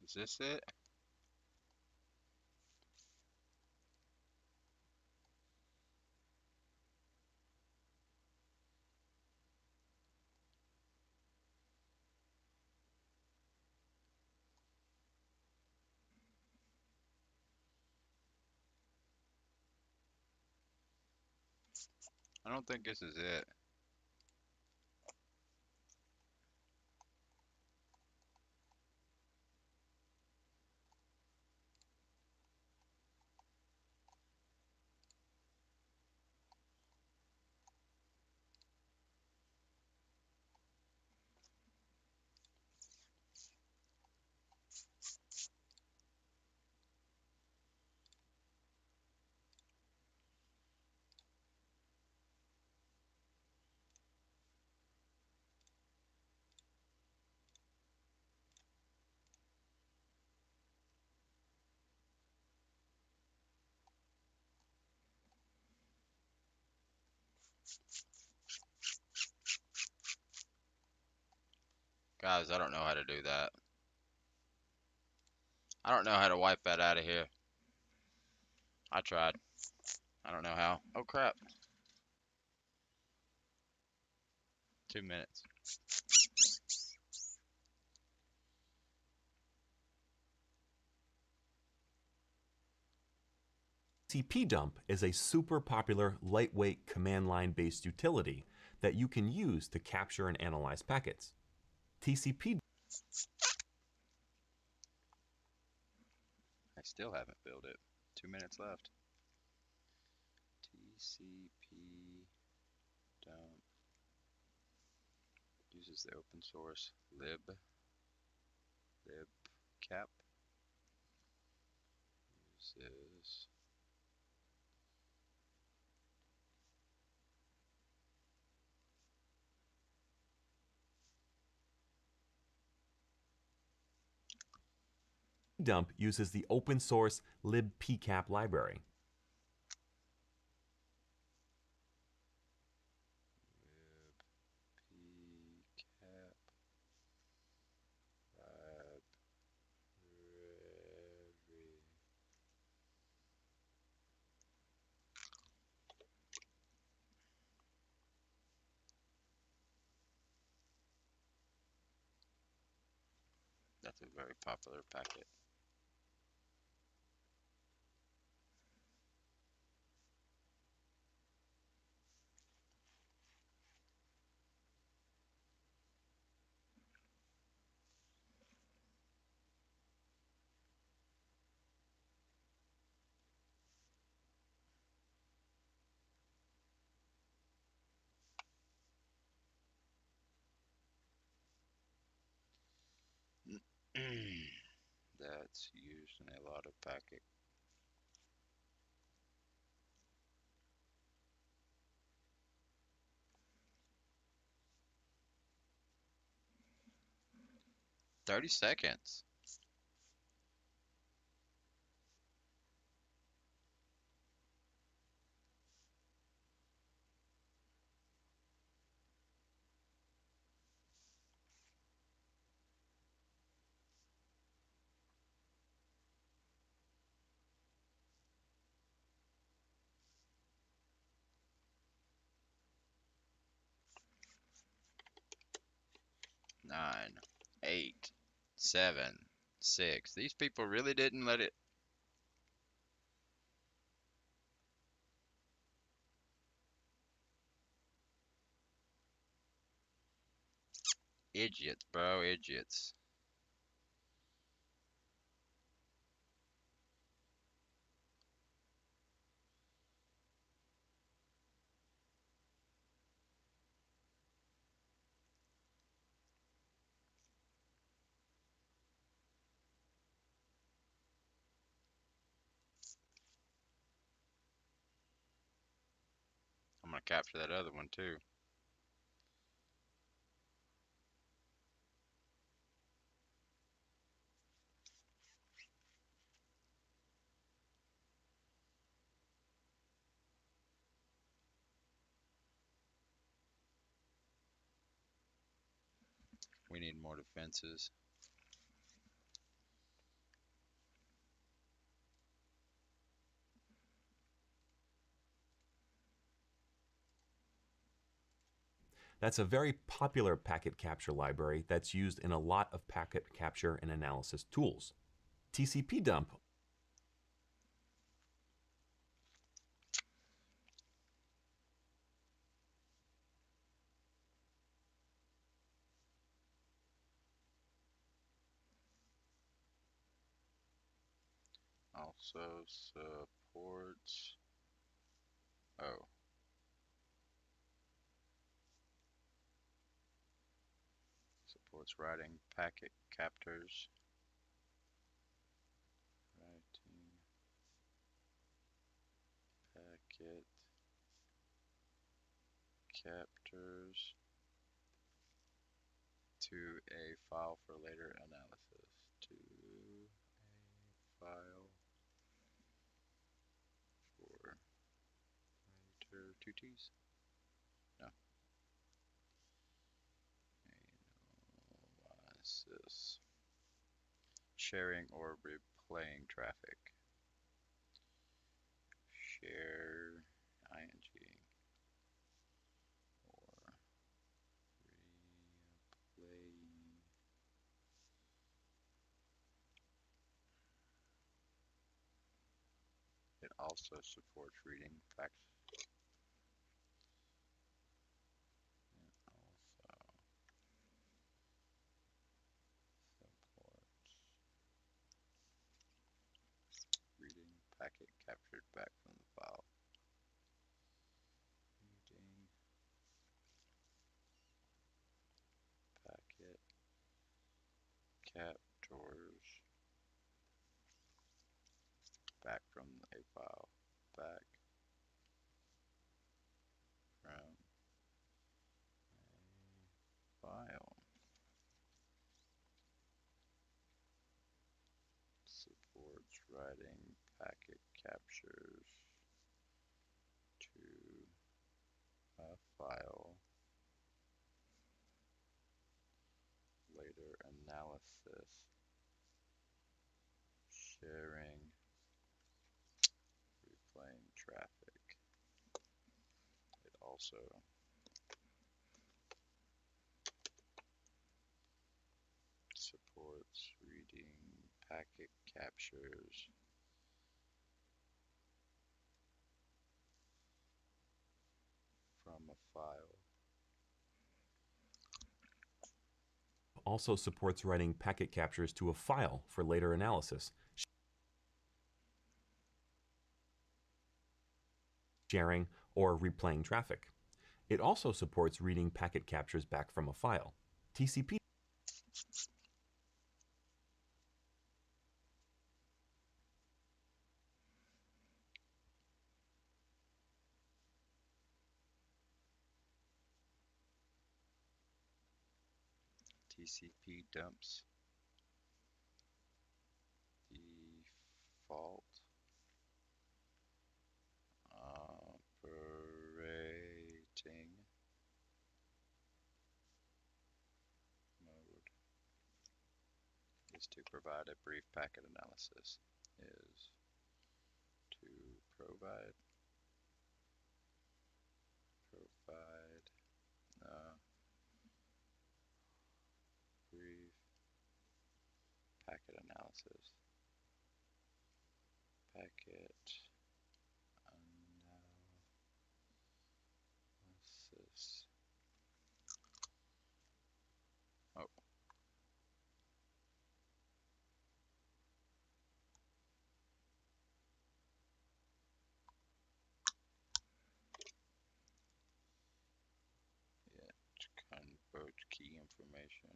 Is this it? I don't think this is it. Guys, I don't know how to do that. I don't know how to wipe that out of here. I tried. I don't know how. Oh crap. 2 minutes. tcpdump is a super popular lightweight command line based utility that you can use to capture and analyze packets. TCP I still haven't built it. 2 minutes left. TCP dump uses the open source libcap. Uses dump uses the open source libpcap library. libpcap library. That's a very popular packet. That's used in a lot of packet. $30. 9, 8, 7, 6. These people really didn't let it. Idiots, bro, idiots. want to capture that other one too. We need more defenses. That's a very popular packet capture library that's used in a lot of packet capture and analysis tools. TCP dump Also supports. Oh. Supports writing packet captors. Writing packet captors to a file for later analysis. To a file for later, two T's? No. Analysis. Sharing or replaying traffic. Share ing or replaying. It also supports reading facts. Reading packet captured back from the file. Reading packet captors back from a file. Back from a file. Supports writing packet captures to a file. Later analysis. Sharing. Replaying traffic. It also supports reading packet captures from a file. also supports writing packet captures to a file for later analysis, sharing, or replaying traffic. It also supports reading packet captures back from a file. TCP TCP dumps default operating mode is to provide a brief packet analysis. Is to provide brief packet analysis. Packet analysis. Oh. Yeah, convert key information.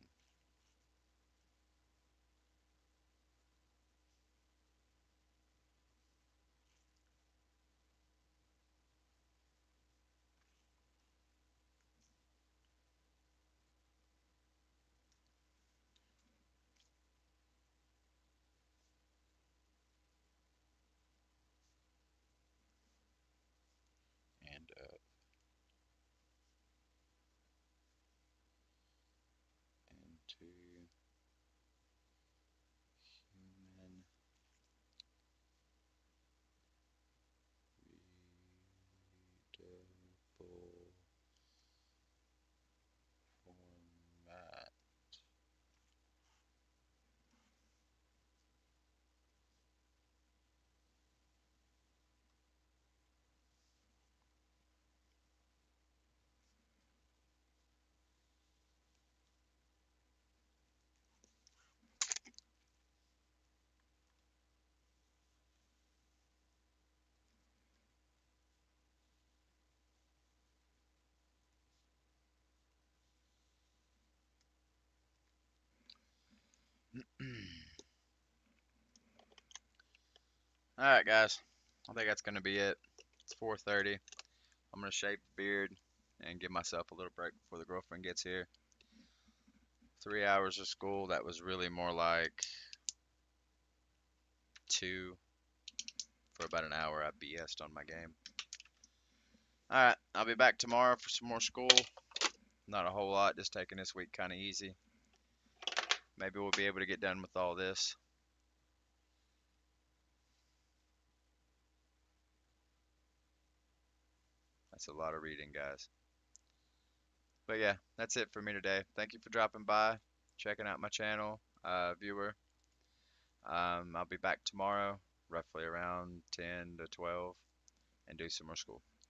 All right, guys. I think that's gonna be it. It's 4:30. I'm gonna shave the beard and give myself a little break before the girlfriend gets here. 3 hours of school. That was really more like two. For about an hour, I BS'd on my game. All right, I'll be back tomorrow for some more school. Not a whole lot, just taking this week kind of easy. Maybe we'll be able to get done with all this. That's a lot of reading, guys. But yeah, that's it for me today. Thank you for dropping by, checking out my channel, viewer. I'll be back tomorrow, roughly around 10 to 12, and do some more school.